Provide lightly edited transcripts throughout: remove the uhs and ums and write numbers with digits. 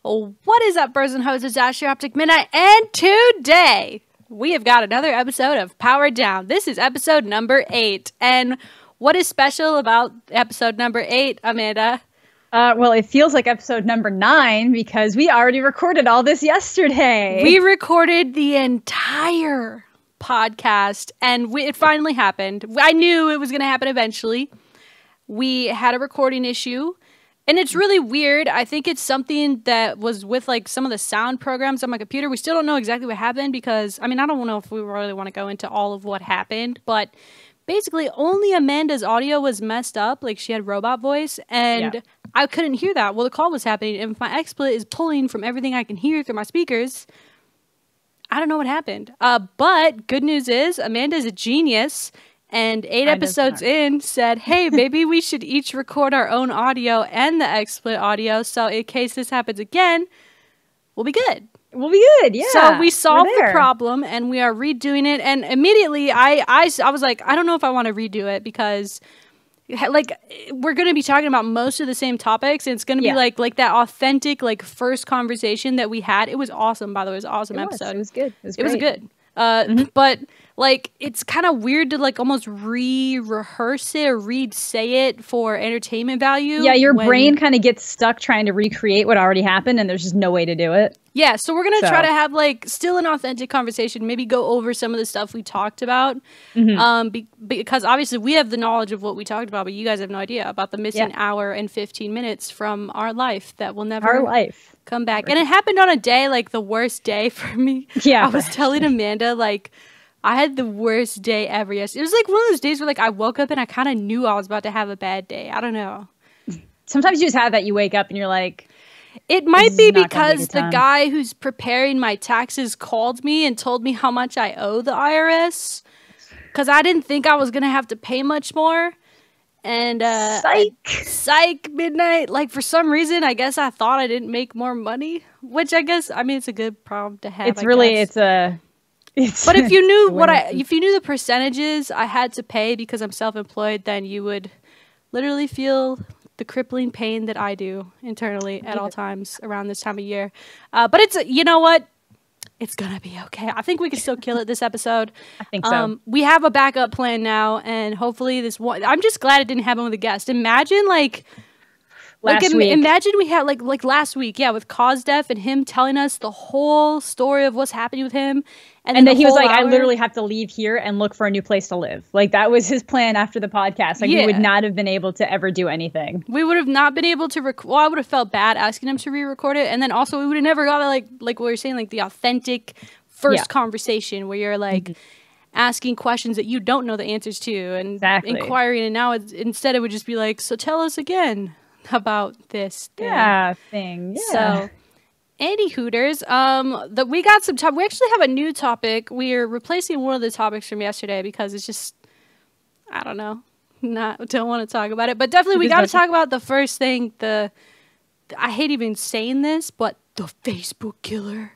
What is up, birds and hoes? It's Ashley Optic Midnight, and today we have got another episode of Power Down. This is episode number 8, and what is special about episode number 8, Amanda? Well, it feels like episode number 9 because we already recorded all this yesterday. We recorded the entire podcast, and it finally happened. I knew it was going to happen eventually. We had a recording issue. And it's really weird. I think it's something that was with like some of the sound programs on my computer. We still don't know exactly what happened because, I mean, I don't know if we really want to go into all of what happened, but basically only Amanda's audio was messed up. Like she had robot voice and I couldn't hear that while the call was happening. And if my XSplit is pulling from everything I can hear through my speakers, I don't know what happened. But good news is Amanda's a genius. And 8 episodes in said, hey, maybe we should each record our own audio and the XSplit audio. So in case this happens again, we'll be good. We'll be good, yeah. So we solved the problem and we are redoing it. And immediately I was like, I don't know if I want to redo it because like we're going to be talking about most of the same topics. And it's going to be like that authentic like first conversation that we had. It was awesome, by the way. It was an awesome episode. It was good. It was good. But like it's kind of weird to like almost rehearse it or say it for entertainment value. Yeah, your brain kind of gets stuck trying to recreate what already happened and there's just no way to do it. Yeah, so we're going to try to have like still an authentic conversation, maybe go over some of the stuff we talked about. Because obviously we have the knowledge of what we talked about, but you guys have no idea about the missing hour and 15 minutes from our life that will never come back. And it happened on a day, like the worst day for me. Yeah. I was telling Amanda, like, I had the worst day ever. Yes, it was like one of those days where like I woke up and I kind of knew I was about to have a bad day. I don't know. Sometimes you just have that. You wake up and you're like, it might be because the guy who's preparing my taxes called me and told me how much I owe the IRS because I didn't think I was gonna have to pay much more. And psych midnight. Like for some reason, I guess I thought I didn't make more money, which I guess I mean it's a good problem to have. But if you knew if you knew the percentages I had to pay because I'm self-employed, then you would literally feel the crippling pain that I do internally at all times around this time of year. But it's you know what? It's gonna be okay. I think we can still kill it this episode. I think so. We have a backup plan now, and hopefully this one. I'm just glad it didn't happen with a guest. Imagine imagine we had like last week, with Cause Def and him telling us the whole story of what's happening with him, and then he was like, "I literally have to leave here and look for a new place to live." Like that was his plan after the podcast. Like we would not have been able to ever do anything. We would have not been able to record. Well, I would have felt bad asking him to re-record it, and then also we would have never got like what you're saying, like the authentic first conversation where you're like. Asking questions that you don't know the answers to and inquiring, and now instead it would just be like, so tell us again about this thing. So any Hooters, we got some we actually have a new topic. We're replacing one of the topics from yesterday because it's just I don't know, don't want to talk about it, but definitely we got to talk about the first thing, I hate even saying this, but the Facebook killer.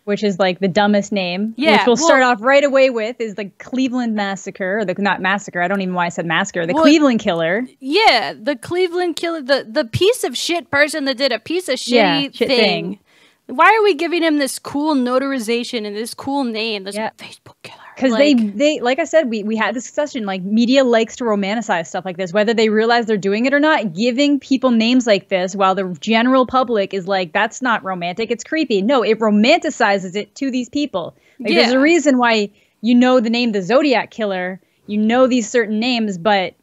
Which is like the dumbest name. Yeah. Which we'll start off right away with is the Cleveland massacre. Or not massacre. I don't even know why I said massacre. The Cleveland killer. Yeah, the Cleveland killer. The piece of shit person that did a piece of shitty thing. Why are we giving him this cool notarization and this cool name? This Facebook killer. Because they like I said, we had this discussion, like media likes to romanticize stuff like this, whether they realize they're doing it or not. Giving people names like this while the general public is like, that's not romantic, it's creepy. No, it romanticizes it to these people. Like, there's a reason why you know the name the Zodiac Killer, you know these certain names, but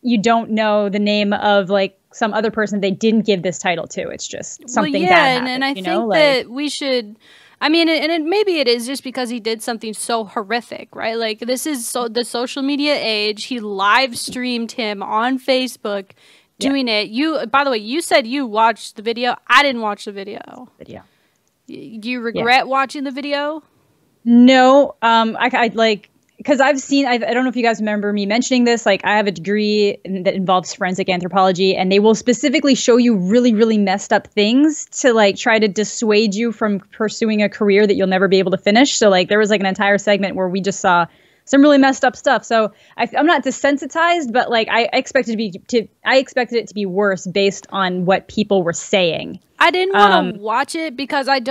you don't know the name of like some other person they didn't give this title to. It's just something bad happened, and I think that we should. I mean, maybe it is just because he did something so horrific, right? Like, this is the social media age. He live streamed him on Facebook doing it. By the way, you said you watched the video. I didn't watch the video. Do you regret watching the video? No. I like, because I don't know if you guys remember me mentioning this, like I have a degree that involves forensic anthropology, and they will specifically show you really, really messed up things to like try to dissuade you from pursuing a career that you'll never be able to finish. So like there was like an entire segment where we just saw some really messed up stuff. So I'm not desensitized, but like I expected it to be worse based on what people were saying. I didn't want to watch it because I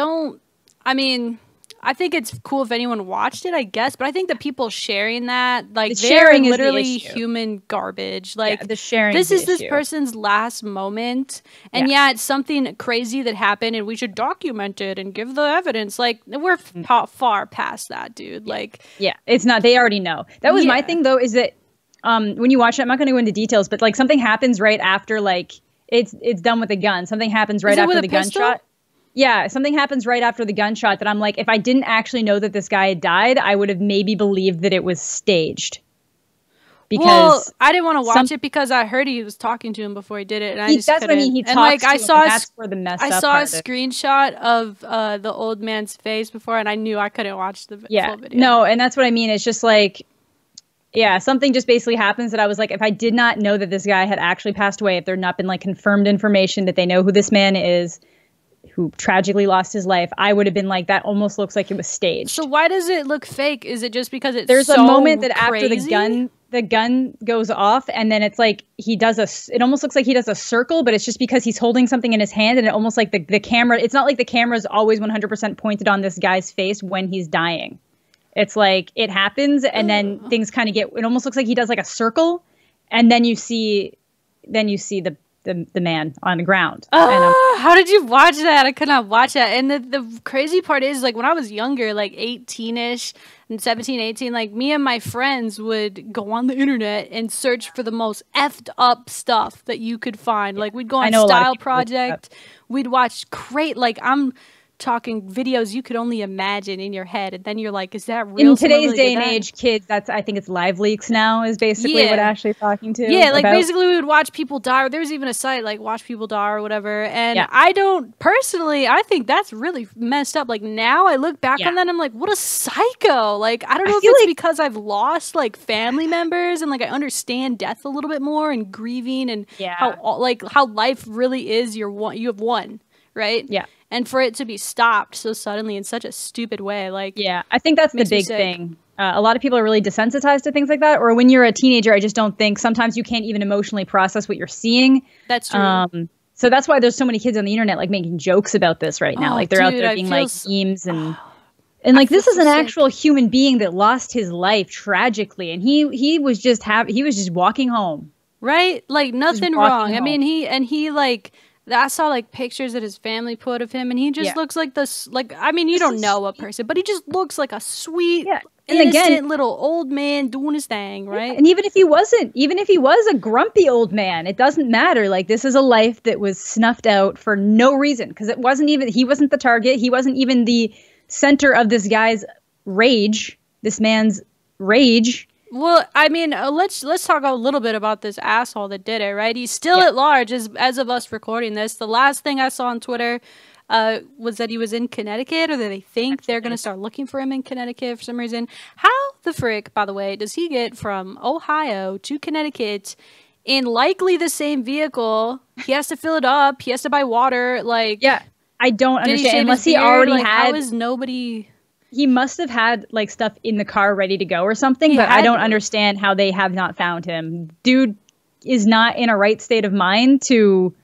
think it's cool if anyone watched it, I guess, but I think the people sharing that, like, they're literally human garbage. Like, the sharing this is this person's last moment, and it's something crazy that happened, and we should document it and give the evidence. Like, we're far past that, dude. Like, it's not. They already know. That was my thing, though, is that when you watch it, I'm not going to go into details, but like something happens right after, like, it's done with the gun. Something happens right after the gunshot. Yeah, something happens right after the gunshot that I'm like, if I didn't actually know that this guy had died, I would have maybe believed that it was staged. Because I didn't want to watch it because I heard he was talking to him before he did it, and I just that's couldn't. When he talks to him, that's where the messed up part is. I saw a screenshot of the old man's face before, and I knew I couldn't watch the full video. No, and that's what I mean. It's just like, something just basically happens that I was like, if I did not know that this guy had actually passed away, if there had not been like confirmed information that they know who this man is, who tragically lost his life, I would have been like, that almost looks like it was staged. So why does it look fake? Is it just because it's There's a moment that after the gun goes off, and then it's like it almost looks like he does a circle, but it's just because he's holding something in his hand, and it almost like the camera, it's not like the camera is always 100% pointed on this guy's face when he's dying. It's like it happens, and then things kind of it almost looks like he does like a circle, and then you see the man on the ground. How did you watch that? I could not watch that. And the crazy part is, like, when I was younger, like 18-ish and 17, 18, like, me and my friends would go on the internet and search for the most effed up stuff that you could find. Like, we'd go on Style Project. We'd watch I'm talking videos you could only imagine in your head, and then you're like, is that real? In today's day and age, kids, I think it's Live Leaks now is basically what Ashley's talking to. Yeah, like basically we would watch people die, or there was even a site like Watch People Die or whatever, and I think that's really messed up. Like, now I look back on that, I'm like, what a psycho. Like, I don't know if it's because I've lost like family members, and like I understand death a little bit more and grieving, and how life really is. You have one, right? Yeah. And for it to be stopped so suddenly in such a stupid way, like... Yeah, I think that's the big thing. A lot of people are really desensitized to things like that. Or when you're a teenager, I just don't think... Sometimes you can't even emotionally process what you're seeing. That's true. So that's why there's so many kids on the internet, like, making jokes about this right now. Like, they're out there being, like, memes and... And, like, this is an actual human being that lost his life tragically. And he was just walking home. Right? Like, nothing wrong. I mean, he, like... I saw like pictures that his family put of him, and he just looks like this. Like, I mean, you don't know a person, but he just looks like a sweet, innocent little old man doing his thing, right? And even if he was a grumpy old man, it doesn't matter. Like, this is a life that was snuffed out for no reason, because he wasn't the target. He wasn't even the center of this guy's rage. This man's rage. Well, I mean, let's talk a little bit about this asshole that did it, right? He's still at large as of us recording this. The last thing I saw on Twitter was that he was in Connecticut, or that they think they're going to start looking for him in Connecticut for some reason. How the frick, by the way, does he get from Ohio to Connecticut in likely the same vehicle? He has to fill it up. He has to buy water. Like, I don't understand. Unless he already had... How is nobody... He must have had like stuff in the car ready to go or something, but I don't understand how they have not found him. Dude is not in a right state of mind to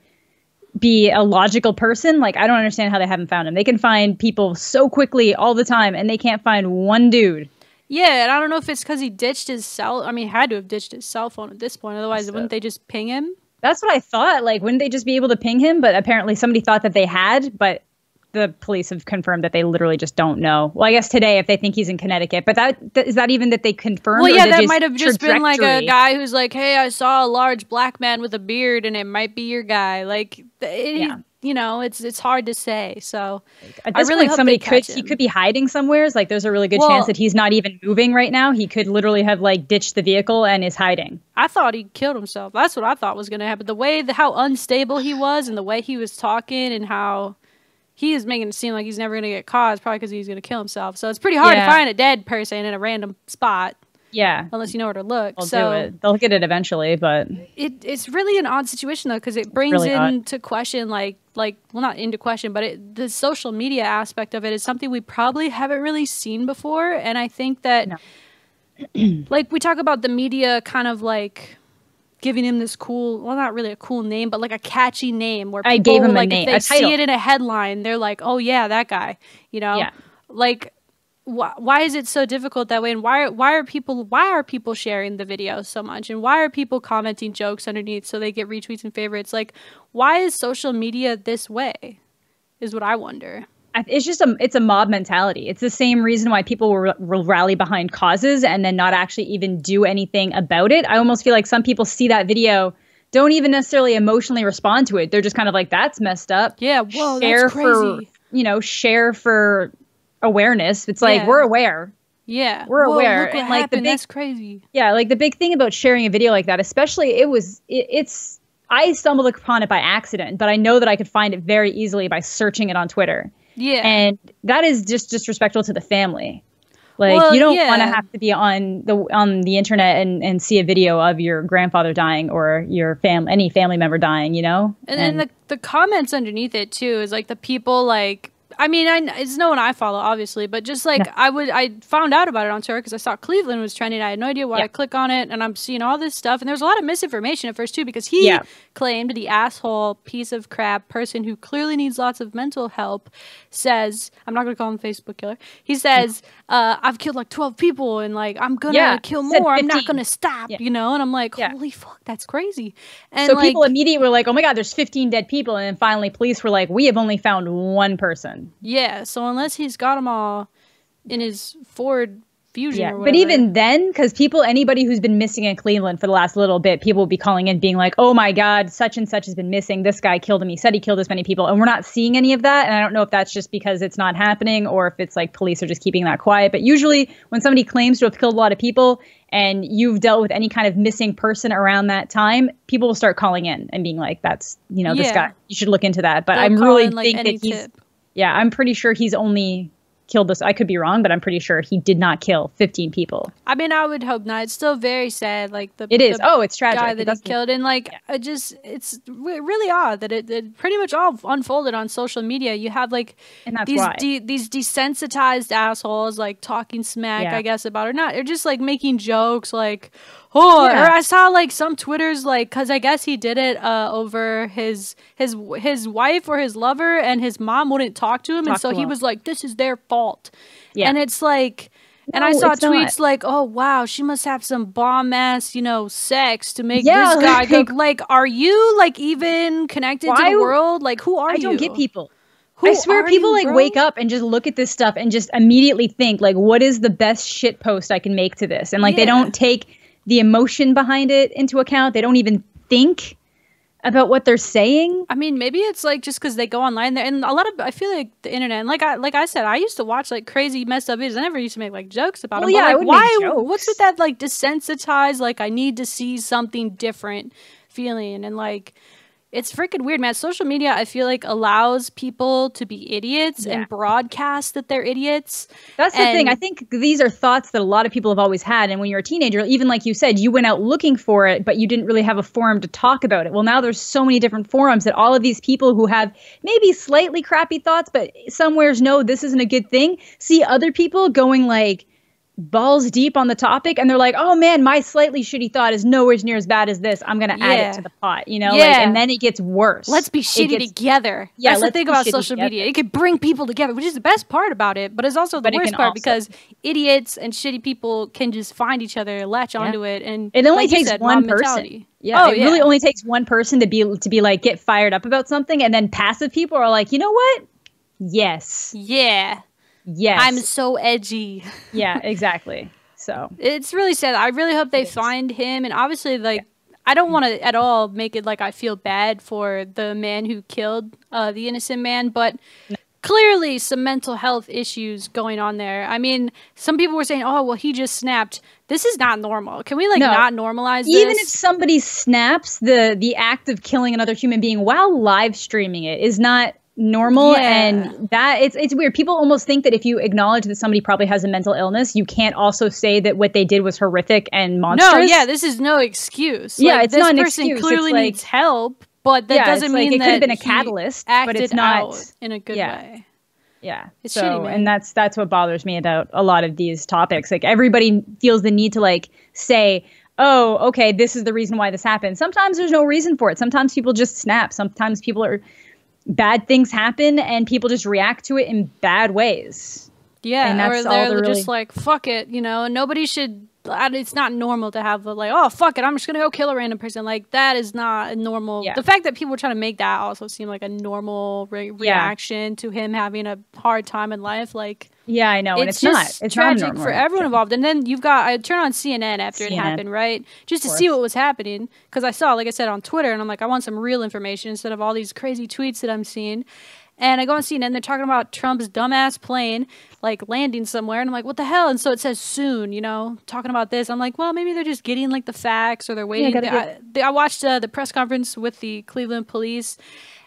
be a logical person. Like, I don't understand how they haven't found him. They can find people so quickly all the time, and they can't find one dude. Yeah, and I don't know if it's because he ditched his he had to have ditched his cell phone at this point. Otherwise, wouldn't they just ping him? That's what I thought. Like, wouldn't they just be able to ping him? But apparently somebody thought that they had, but the police have confirmed that they literally just don't know. Well, I guess today, if they think he's in Connecticut, but is that even that they confirmed? That might have just been like a guy who's like, hey, I saw a large black man with a beard, and it might be your guy. Like, you know, it's hard to say. So at this point, somebody could be hiding somewhere. Like, there's a really good chance that he's not even moving right now. He could literally have like ditched the vehicle and is hiding. I thought he killed himself. That's what I thought was going to happen. The way how unstable he was, and the way he was talking, and how he is making it seem like he's never going to get caught, is probably because he's going to kill himself. So it's pretty hard to find a dead person in a random spot. Yeah. Unless you know where to look. They'll get it eventually, but... It's really an odd situation, though, because it brings into question, not into question, but the social media aspect of it is something we probably haven't really seen before. And I think that like we talk about the media kind of like giving him this cool, well, not really a cool name, but like a catchy name where people, I gave him like, a name, if they see it in a headline, they're like, oh yeah, that guy, you know? Yeah. Like, why is it so difficult that way? And why are people sharing the video so much? And why are people commenting jokes underneath so they get retweets and favorites? Like, why is social media this way? Is what I wonder. It's just it's a mob mentality. It's the same reason why people will rally behind causes and then not actually even do anything about it. I almost feel like some people see that video, don't even necessarily emotionally respond to it. They're just kind of like, that's messed up. Yeah, whoa, that's crazy. Share for awareness. It's like, we're aware. Yeah, we're aware. Look what and like happened. That's crazy. Yeah, like the big thing about sharing a video like that, especially it's I stumbled upon it by accident, but I know that I could find it very easily by searching it on Twitter. Yeah. And that is just disrespectful to the family. Like, you don't want to have to be on the internet and see a video of your grandfather dying or your any family member dying, you know? And then the comments underneath it too is like the people like, I mean, it's no one I follow, obviously, but just like I found out about it on Twitter because I saw Cleveland was trending. I had no idea why. I click on it and I'm seeing all this stuff. And there's a lot of misinformation at first, too, because he claimed the asshole piece of crap person who clearly needs lots of mental help says, I'm not going to call him Facebook killer. He says, I've killed like 12 people and like I'm going to kill more. I'm not going to stop, you know? And I'm like, holy fuck, that's crazy. And so people immediately were like, oh my God, there's 15 dead people. And then finally police were like, we have only found one person. Yeah, so unless he's got them all in his Ford Fusion or whatever. But even then, because anybody who's been missing in Cleveland for the last little bit, people will be calling in being like, oh my God, such and such has been missing. This guy killed him. He said he killed this many people. And we're not seeing any of that. And I don't know if that's just because it's not happening or if it's like police are just keeping that quiet. But usually when somebody claims to have killed a lot of people and you've dealt with any kind of missing person around that time, people will start calling in and being like, that's, this guy, you should look into that. But I'm really think that he's... Yeah, I'm pretty sure he's only killed this. I could be wrong, but I'm pretty sure he did not kill 15 people. I mean, I would hope not. It's still very sad. Like it is. It's tragic. Guy that he killed, and like it's really odd that it pretty much all unfolded on social media. You have like these desensitized assholes like talking smack, I guess, about or not. They're just like making jokes, like. Or I saw like some Twitters like because I guess he did it over his wife or his lover and his mom wouldn't talk to him and so he was like, this is their fault. Yeah. And it's like and I saw tweets like, oh wow, she must have some bomb ass, sex to make this guy go like, are you like even connected to the world? Like who are you? I don't get people. I swear people wake up and just look at this stuff and just immediately think like, what is the best shit post I can make to this? And like they don't take the emotion behind it into account. They don't even think about what they're saying. I mean, maybe it's like just because they go online there, and a lot of I feel like the internet. And like I said, I used to watch like crazy messed up videos. I never used to make like jokes about them. Yeah, but, like, why? What's with that like desensitized? Like I need to see something different feeling, and like. It's freaking weird, man. Social media, I feel like, allows people to be idiots and broadcast that they're idiots. That's the thing. I think these are thoughts that a lot of people have always had. And when you're a teenager, even like you said, you went out looking for it, but you didn't really have a forum to talk about it. Well, now there's so many different forums that all of these people who have maybe slightly crappy thoughts, but somewheres know this isn't a good thing, see other people going like, balls deep on the topic and they're like, oh man, my slightly shitty thought is nowhere near as bad as this. I'm gonna add it to the pot, and then it gets worse. Let's be shitty together. That's the thing about social media. It could bring people together, which is the best part about it, but it's also the worst part because idiots and shitty people can just find each other, latch onto it, and it only takes one person. Yeah, it really only takes one person to be like get fired up about something, and then passive people are like, you know what? Yes. Yeah. Yes. I'm so edgy. Yeah, exactly. So it's really sad. I really hope they find him. And obviously, like, I don't want to at all make it like I feel bad for the man who killed the innocent man, but clearly some mental health issues going on there. I mean, some people were saying, oh, well, he just snapped. This is not normal. Can we not normalize this? Even if somebody snaps, the act of killing another human being while live streaming it is not normal, and that it's weird. People almost think that if you acknowledge that somebody probably has a mental illness, you can't also say that what they did was horrific and monstrous. No, this is no excuse. Yeah, it's not an excuse. This person clearly needs help, but that doesn't mean it that could have been a catalyst, but it's not out in a good way. Yeah. It's so, shitty, man. And that's what bothers me about a lot of these topics. Like everybody feels the need to like say, oh, okay, this is the reason why this happened. Sometimes there's no reason for it. Sometimes people just snap. Sometimes bad things happen and people just react to it in bad ways. Yeah, and that's or they're just like, fuck it, you know, nobody should, it's not normal to have the like, oh, fuck it, I'm just going to go kill a random person. Like, that is not a normal, the fact that people were trying to make that also seem like a normal reaction to him having a hard time in life, like. Yeah, I know, and it's not. It's tragic for everyone involved. And then I turned on CNN after it happened, right? Just to see what was happening. Because I saw, like I said, on Twitter, and I'm like, I want some real information instead of all these crazy tweets that I'm seeing. And I go on CNN, they're talking about Trump's dumbass plane, like, landing somewhere. And I'm like, what the hell? And so it says soon, you know, talking about this. I'm like, well, maybe they're just getting, like, the facts or they're waiting. I watched the press conference with the Cleveland police.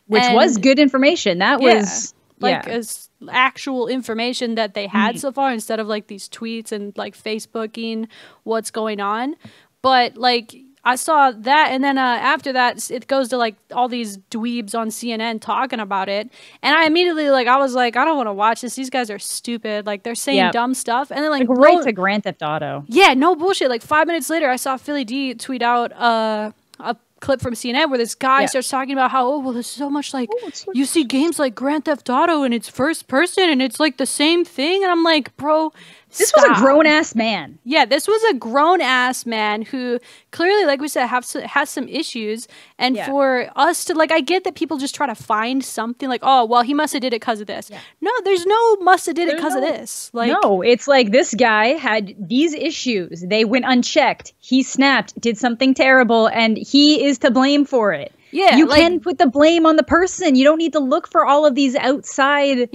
Which was good information. That was... as actual information that they had so far instead of, like, these tweets and, like, Facebooking what's going on. But, like... I saw that, and then after that, it goes to, like, all these dweebs on CNN talking about it, and I immediately, like, I was like, I don't want to watch this. These guys are stupid. Like, they're saying dumb stuff, and then, like right to Grand Theft Auto. Yeah, no bullshit. Like, 5 minutes later, I saw Philly D tweet out a clip from CNN where this guy starts talking about how, oh, well, there's so much, like, you see games like Grand Theft Auto, and it's first person, and it's, like, the same thing, and I'm like, bro... This was a grown-ass man. Yeah, this was a grown-ass man who clearly, like we said, has some issues. And for us to, like, I get that people just try to find something like, oh, well, he must have did it because of this. Yeah. No, there's no must have did it because of this. Like, no, it's like this guy had these issues. They went unchecked. He snapped, did something terrible, and he is to blame for it. Yeah, you can put the blame on the person. You don't need to look for all of these outside...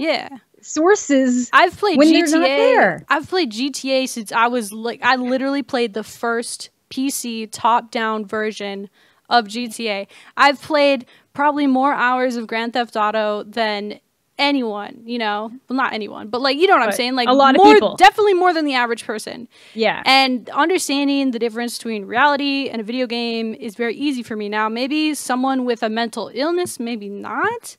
sources. I've played when GTA. You're not there. I've played GTA since I was like, I literally played the first PC top-down version of GTA. I've played probably more hours of Grand Theft Auto than anyone, you know, well, not anyone, but like, you know what I'm saying? Like a lot of people. Definitely more than the average person. Yeah. And understanding the difference between reality and a video game is very easy for me now. Maybe someone with a mental illness, maybe not.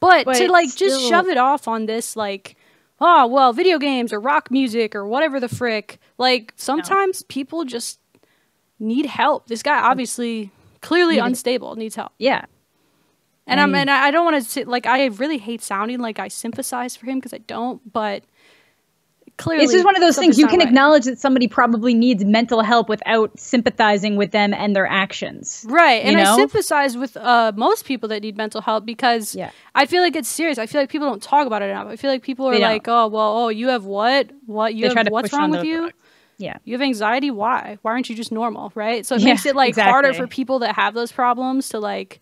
But to, like, just shove it off on this, like, oh, well, video games or rock music or whatever the frick, like, sometimes people just need help. This guy obviously, clearly unstable, needs help. Yeah. And I don't want to say, like, I really hate sounding like I sympathize for him because I don't, but... Clearly, it's just one of those things you can acknowledge that somebody probably needs mental help without sympathizing with them and their actions. Right. And I sympathize with most people that need mental help because I feel like it's serious. I feel like people don't talk about it enough. I feel like people are like, oh, well, oh, you have what? What? You have what's wrong with you? Yeah. You have anxiety? Why? Why aren't you just normal? Right. So it makes it like harder for people that have those problems to like,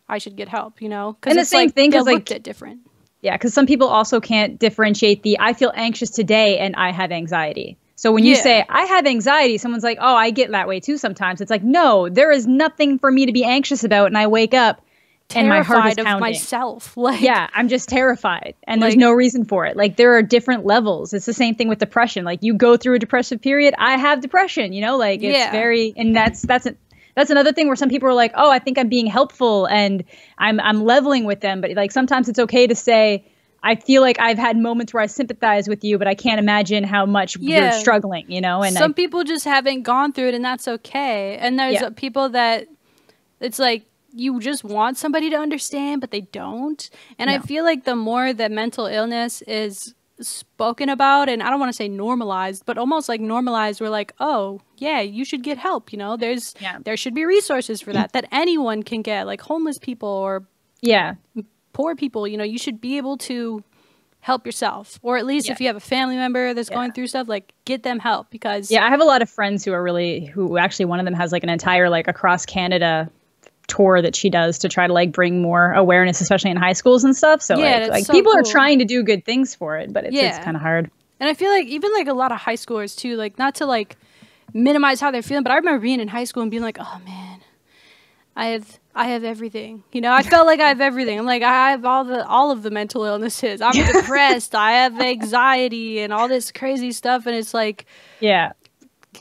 I should get help, you know? And the same thing because like different. Yeah, because some people also can't differentiate I feel anxious today and I have anxiety. So when you say, I have anxiety, someone's like, oh, I get that way too sometimes. It's like, no, there is nothing for me to be anxious about. And I wake up and my heart is pounding. Of myself. Like, yeah, I'm just terrified. And there's no reason for it. Like, there are different levels. It's the same thing with depression. Like, you go through a depressive period. I have depression, you know? Like, it's very... And that's another thing where some people are like, oh, I think I'm being helpful and I'm leveling with them. But like sometimes it's okay to say, I feel like I've had moments where I sympathize with you, but I can't imagine how much you're struggling, you know? And some people just haven't gone through it and that's okay. And there's people that it's like you just want somebody to understand, but they don't. And I feel like the more that mental illness is spoken about, and I don't want to say normalized, but almost like normalized, we're like, oh yeah, you should get help, you know, there should be resources for that anyone can get, like homeless people or poor people, you know, you should be able to help yourself, or at least if you have a family member that's going through stuff, like get them help. Because I have a lot of friends who actually one of them has like an entire like across Canada tour that she does to try to like bring more awareness, especially in high schools and stuff. So like people are trying to do good things for it, but it's kind of hard. And I feel like even like a lot of high schoolers too, like not to like minimize how they're feeling, but I remember being in high school and being like, oh man, I have everything. You know, I felt like I have everything. I'm like, I have all of the mental illnesses. I'm depressed. I have anxiety and all this crazy stuff. And it's like,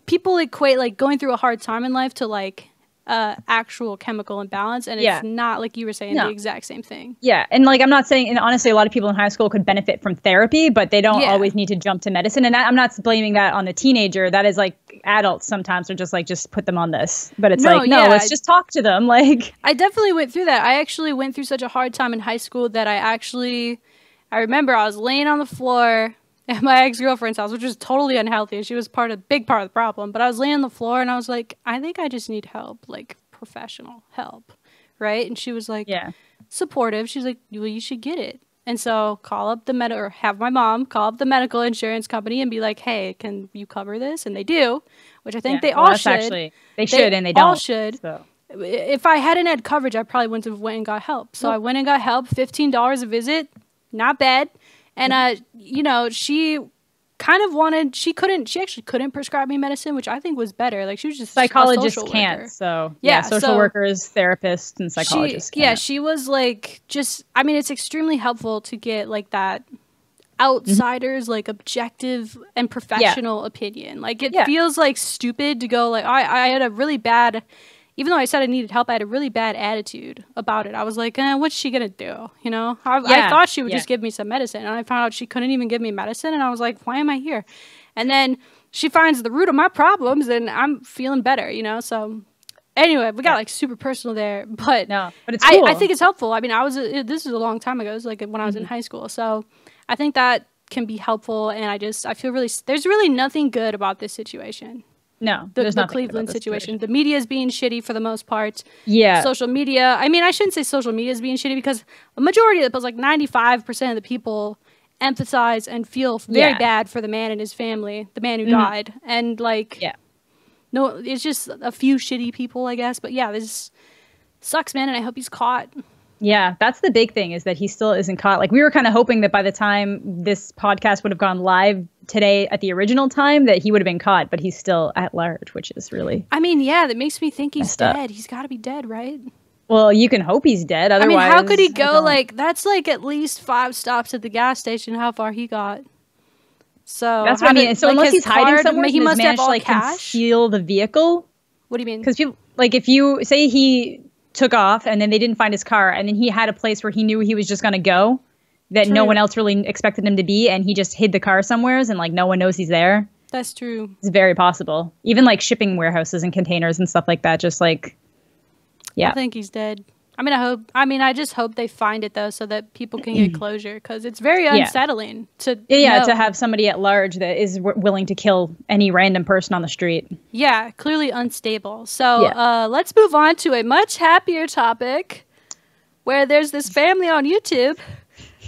people equate like going through a hard time in life to like actual chemical imbalance, and it's not, like you were saying, the exact same thing. Yeah, and like I'm not saying, and honestly, a lot of people in high school could benefit from therapy, but they don't always need to jump to medicine. And I'm not blaming that on the teenager. That is like adults sometimes are just like, just put them on this. But it's let's just talk to them. Like, I definitely went through that. I actually went through such a hard time in high school that I remember I was laying on the floor at my ex-girlfriend's house, which was totally unhealthy. She was big part of the problem. But I was laying on the floor and I was like, I think I just need help, like professional help, right? And she was like, supportive. She's like, well, you should get it. And so have my mom call up the medical insurance company and be like, hey, can you cover this? And they do, which I think they all should. Actually, they should and they don't. All should. So. If I hadn't had coverage, I probably wouldn't have went and got help. So I went and got help, $15 a visit, not bad. And, she kind of she actually couldn't prescribe me medicine, which I think was better. Like, she was just psychologists can't. So social workers, therapists, and psychologists can't. Yeah, she was like, it's extremely helpful to get like that outsiders, like objective and professional opinion. Like, it feels like stupid to go like, I had a really bad, even though I said I needed help, I had a really bad attitude about it. I was like, what's she going to do? You know, I thought she would just give me some medicine. And I found out she couldn't even give me medicine. And I was like, why am I here? And then she finds the root of my problems and I'm feeling better, you know? So anyway, we got like super personal there. But it's cool. I think it's helpful. I mean, this is a long time ago. It was like when I was in high school. So I think that can be helpful. And I feel there's really nothing good about this situation. No, the Cleveland situation. The media is being shitty for the most part. Yeah. Social media. I mean, I shouldn't say social media is being shitty because a majority of it, but like 95% of the people empathize and feel very bad for the man and his family, the man who died. And like, no, it's just a few shitty people, I guess. But yeah, this sucks, man. And I hope he's caught. Yeah, that's the big thing, is that he still isn't caught. Like, we were kind of hoping that by the time this podcast would have gone live today at the original time that he would have been caught, but he's still at large, which is really... I mean, yeah, that makes me think he's dead. He's got to be dead, right? Well, you can hope he's dead. Otherwise, I mean, how could he go like... That's like at least 5 stops at the gas station, how far he got. So that's what I mean. So like, unless he's hiding somewhere, he must have all cash? Conceal the vehicle. What do you mean? Because people... Like, if you... Say he took off and then they didn't find his car and then he had a place where he knew he was just going to go that no one else really expected him to be, and he just hid the car somewhere and like no one knows he's there. That's true. It's very possible. Even like shipping warehouses and containers and stuff like that, just like, I think he's dead. I just hope they find it though, so that people can get closure, because it's very unsettling to to have somebody at large that is willing to kill any random person on the street. Yeah, clearly unstable. So let's move on to a much happier topic, where there's this family on YouTube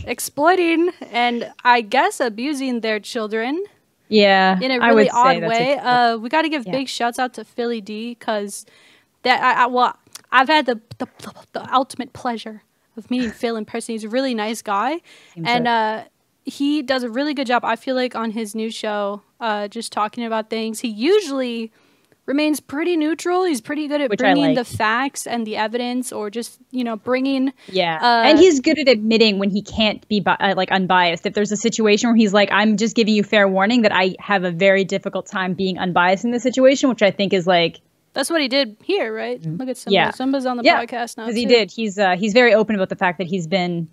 exploiting and I guess abusing their children. Yeah, in a really odd way. We got to give big shouts out to Philly D, because I've had the ultimate pleasure of meeting Phil in person. He's a really nice guy. And he does a really good job, I feel like, on his new show, just talking about things. He usually remains pretty neutral. He's pretty good at bringing the facts and the evidence, or just, bringing... and he's good at admitting when he can't be unbiased. If there's a situation where he's like, I'm just giving you fair warning that I have a very difficult time being unbiased in this situation, which I think is like... That's what he did here, right? Look at Simba. Simba's on the podcast now, because he did. He's very open about the fact that he's been,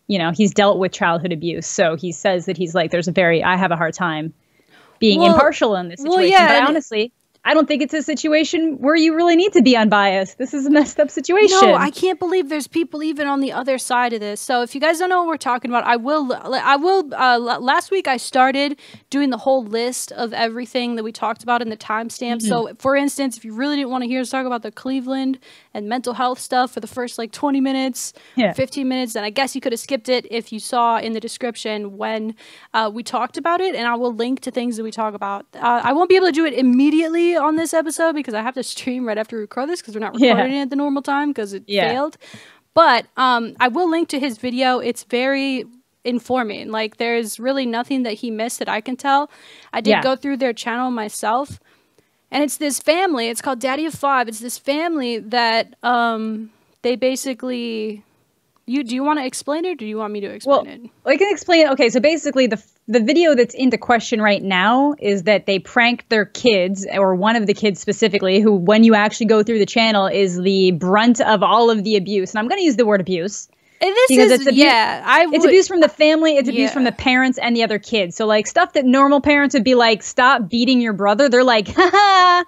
he's dealt with childhood abuse. So he says that he's like, I have a hard time being impartial in this situation. But honestly, I don't think it's a situation where you really need to be unbiased. This is a messed up situation. No, I can't believe there's people even on the other side of this. So if you guys don't know what we're talking about, I will, last week I started doing the whole list of everything that we talked about in the timestamp. So for instance, if you really didn't want to hear us talk about the Cleveland and mental health stuff for the first 20 minutes, 15 minutes, then I guess you could have skipped it if you saw in the description when we talked about it. And I will link to things that we talk about. I won't be able to do it immediately on this episode because I have to stream right after we record this, because we're not recording it at the normal time because it failed. But I will link to his video. It's very informing. Like, there's really nothing that he missed that I can tell. I did go through their channel myself, and it's this family. It's called Daddy of Five. It's this family that they basically Do you want to explain it, or do you want me to explain it? I can explain it. Okay, so basically the video that's into question right now is that they pranked their kids, or one of the kids specifically, who, when you actually go through the channel, is the brunt of all of the abuse. And I'm going to use the word abuse. It's abuse from the family, it's abuse from the parents and the other kids. So like stuff that normal parents would be like, stop beating your brother. They're like, haha.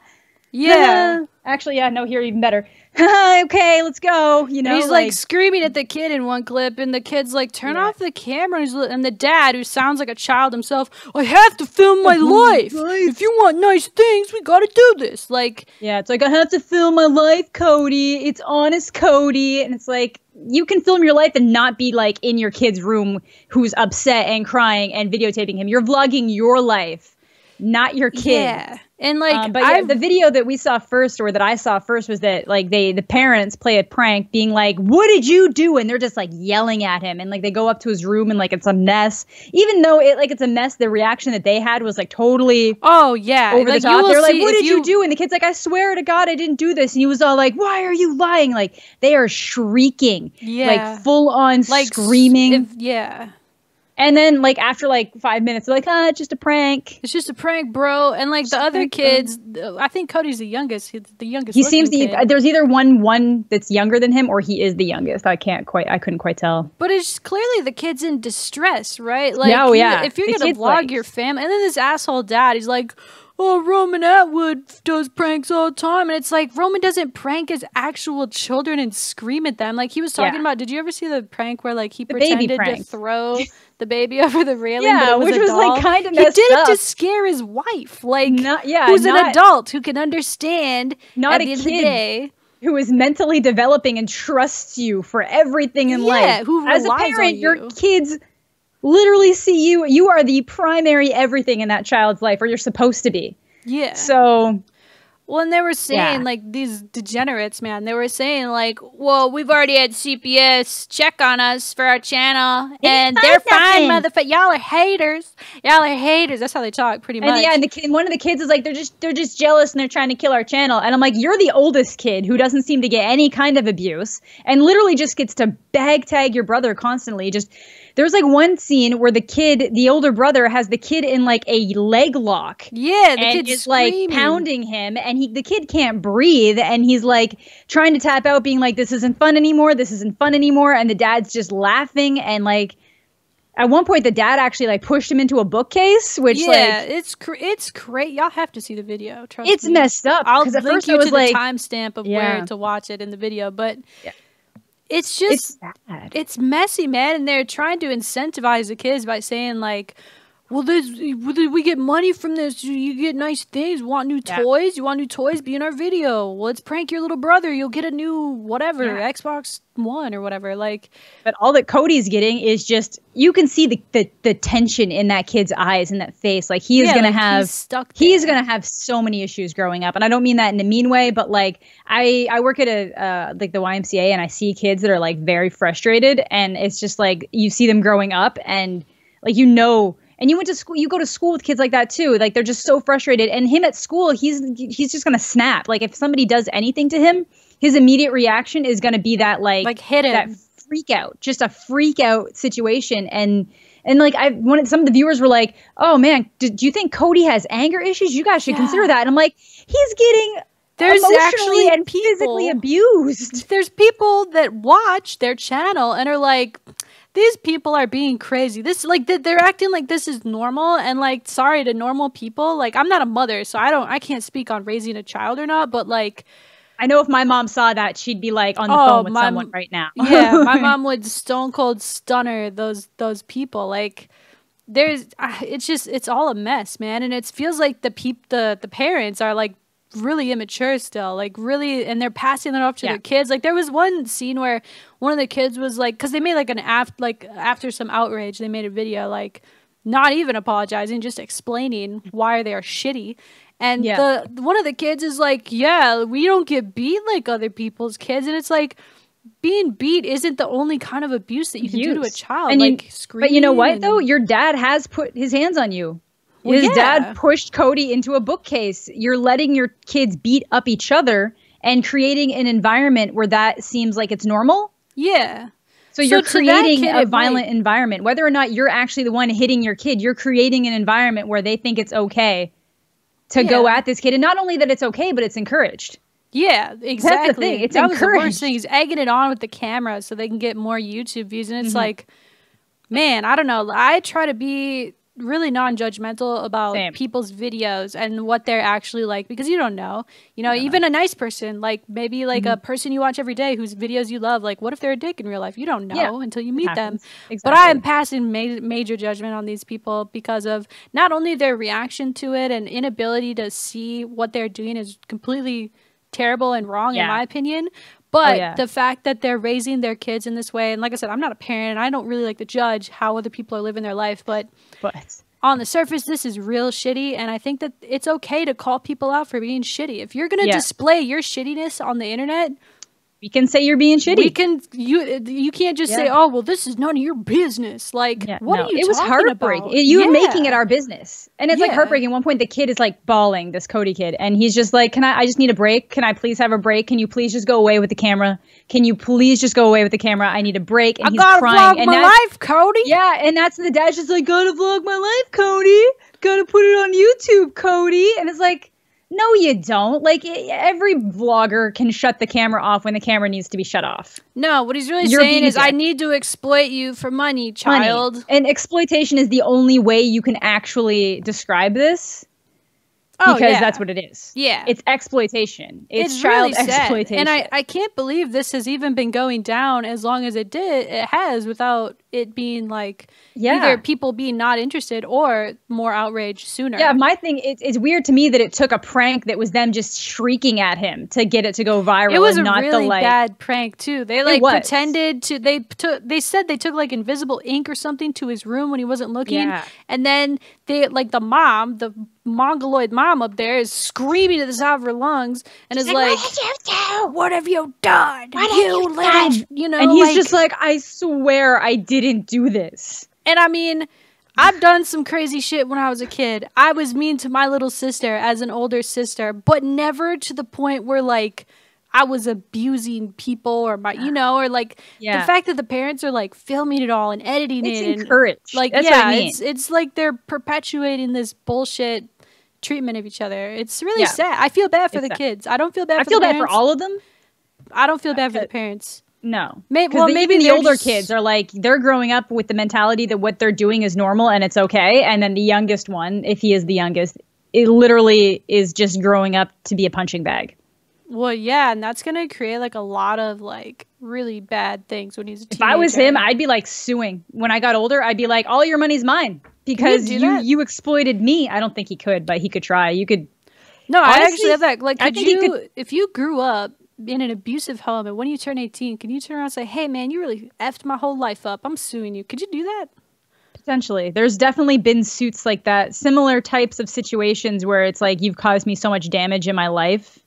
Yeah. Actually, yeah, no, here even better. Okay, let's go. You know, and he's like screaming at the kid in one clip, and the kid's like, turn off the camera. And the dad, who sounds like a child himself, I have to film my life. If you want nice things, we gotta do this. Like, yeah, it's like, I have to film my life, Cody. It's honest, Cody. And it's like, you can film your life and not be like in your kid's room who's upset and crying and videotaping him. You're vlogging your life, not your kid. Yeah. And like, the video that we saw first, or that I saw first, was that like the parents play a prank, being like, "What did you do?" And they're just like yelling at him, and like they go up to his room and like it's a mess. Even though it's a mess, the reaction that they had was like totally over the top. They're like, "What did you do?" And the kid's like, "I swear to God, I didn't do this." And he was all like, "Why are you lying?" Like they are shrieking, like full on screaming. And then, like, after, like, 5 minutes, they're like, it's just a prank. It's just a prank, bro. And, like, the other kids, I think Cody's the youngest. He seems there's either one that's younger than him, or he is the youngest. I couldn't quite tell. But it's clearly the kid's in distress, right? Like, if you're going to vlog your family, and then this asshole dad, he's like, oh, Roman Atwood does pranks all the time. And it's like, Roman doesn't prank his actual children and scream at them. Like, he was talking about, did you ever see the prank where, like, he pretended to throw the baby over the railing? Yeah, which was like kind of messed up. He did it to scare his wife, like, who's an adult who can understand at the end of the day. Who is mentally developing and trusts you for everything in life. Who as a parent, your kids literally see you. You are the primary everything in that child's life, or you're supposed to be. Yeah. So, well, and they were saying, like, these degenerates, man, they were saying, like, well, we've already had CPS check on us for our channel, and they're fine, motherfucker. Y'all are haters. Y'all are haters. That's how they talk, pretty much. And one of the kids is like, they're just jealous, and they're trying to kill our channel. And I'm like, you're the oldest kid who doesn't seem to get any kind of abuse, and literally just gets to bag tag your brother constantly. There's like one scene where the older brother has the kid in like a leg lock. Yeah, the kid's is screaming. Like pounding him, and the kid can't breathe, and he's like trying to tap out, being like, this isn't fun anymore. This isn't fun anymore. And the dad's just laughing, and like at one point the dad actually like pushed him into a bookcase, which it's great. Y'all have to see the video. Trust me. It's messed up. I'll link you to the timestamp of where to watch it in the video, but. Yeah. It's just, it's messy, man. And they're trying to incentivize the kids by saying, like, well, we get money from this. You get nice things. Want new toys? You want new toys? Be in our video. Well, let's prank your little brother. You'll get a new whatever, Xbox One or whatever. Like, but all that Cody's getting is just, you can see the tension in that kid's eyes and that face. Like, he is gonna have so many issues growing up. And I don't mean that in a mean way, but like I work at like the YMCA, and I see kids that are like very frustrated, and it's just like you see them growing up, and like, and you went to school, you go to school with kids like that too. Like, they're just so frustrated. And him at school, he's just going to snap. Like, if somebody does anything to him, his immediate reaction is going to be that like hit him. That freak out, just a freak out situation. And like, some of the viewers were like, oh man, do you think Cody has anger issues? You guys should consider that. And I'm like, he's getting emotionally and physically abused. There's people that watch their channel and are like, these people are being crazy. This, like, they're acting like this is normal, and like, sorry to normal people. Like, I'm not a mother, so I can't speak on raising a child or not, but like, I know if my mom saw that, she'd be like on the phone with someone right now. Yeah, my mom would stone cold stunner those people. Like, it's all a mess, man, and it feels like the parents are like really immature still, like really, and they're passing it off to their kids. Like, there was one scene where one of the kids was like, because they made like after some outrage, they made a video like not even apologizing, just explaining why they are shitty. And one of the kids is like, yeah, we don't get beat like other people's kids. And it's like, being beat isn't the only kind of abuse that you can do to a child. And like, but you know what, though? Your dad has put his hands on you. His dad pushed Cody into a bookcase. You're letting your kids beat up each other and creating an environment where that seems like it's normal. Yeah. So you're creating a violent environment. Whether or not you're actually the one hitting your kid, you're creating an environment where they think it's okay to go at this kid. And not only that it's okay, but it's encouraged. Yeah, exactly. That's the thing. It's encouraged. That was the worst thing. He's egging it on with the camera so they can get more YouTube views. And it's like, man, I don't know. I try to be really non-judgmental about people's videos and what they're actually like, because you don't know. You know, even a nice person, like maybe like a person you watch every day whose videos you love, like what if they're a dick in real life? You don't know until you meet them. Exactly. But I am passing major judgment on these people because of not only their reaction to it and inability to see what they're doing is completely terrible and wrong in my opinion, but the fact that they're raising their kids in this way, and like I said, I'm not a parent and I don't really like to judge how other people are living their life, but on the surface this is real shitty, and I think that it's okay to call people out for being shitty. If you're going to display your shittiness on the internet, we can say you're being shitty. We can. You can't just say, "Oh, well, this is none of your business." Like, what are you? It was heartbreaking. You were making it our business, and it's like heartbreaking. At one point, the kid is like bawling. This Cody kid, and he's just like, "Can I just need a break? Can I please have a break? Can you please just go away with the camera? Can you please just go away with the camera? I need a break." And he's crying. Vlog my life, Cody. Yeah, and that's the dad's just like, "Gotta vlog my life, Cody. Gotta put it on YouTube, Cody." And it's like, no, you don't. Like, every vlogger can shut the camera off when the camera needs to be shut off. No, what he's really saying is, I need to exploit you for money, child. Money. And exploitation is the only way you can actually describe this. Because that's what it is. Yeah. It's exploitation. It's child really exploitation. And I can't believe this has even been going down as long as it has without it being like either people being not interested or more outraged sooner. Yeah, my thing, it's weird to me that it took a prank that was them just shrieking at him to get it to go viral. It was and a really bad prank too. They like pretended to, they said they took like invisible ink or something to his room when he wasn't looking. Yeah. And then they, like the mongoloid mom up there is screaming at the top of her lungs and is like, "What did you do? What have you done? What have you done?" You know, and he's just like, "I swear I didn't do this." And I mean, I've done some crazy shit when I was a kid. I was mean to my little sister as an older sister, but never to the point where like I was abusing people or my, you know, or like the fact that the parents are like filming it all and editing it. It's encouraged. Like, that's what I mean. It's like they're perpetuating this bullshit treatment of each other. It's really sad. I feel bad for the kids. I don't feel bad for the parents. I feel bad for all of them. I don't feel bad for the parents. No. Maybe the older kids are like, they're growing up with the mentality that what they're doing is normal and it's okay. And then the youngest one, if he is the youngest, it literally is just growing up to be a punching bag. Well, yeah, and that's going to create like a lot of like really bad things when he's a teenager. If I was him, I'd be like suing. When I got older, I'd be like, all your money's mine because you exploited me. I don't think he could, but he could try. You could. No, honestly, I actually have that. Like, if you grew up in an abusive home and when you turn 18, can you turn around and say, "Hey, man, you really effed my whole life up. I'm suing you." Could you do that? Potentially. There's definitely been suits like that. Similar types of situations where it's like, you've caused me so much damage in my life.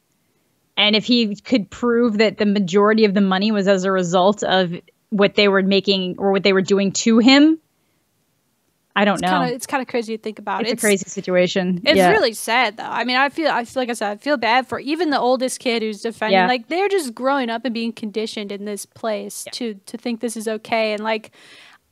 And if he could prove that the majority of the money was as a result of what they were making or what they were doing to him, I don't know. It's kind of crazy to think about. It's a crazy situation. It's really sad, though. I mean, I feel like I said, I feel bad for even the oldest kid who's defending. Like, they're just growing up and being conditioned in this place to think this is okay. And like,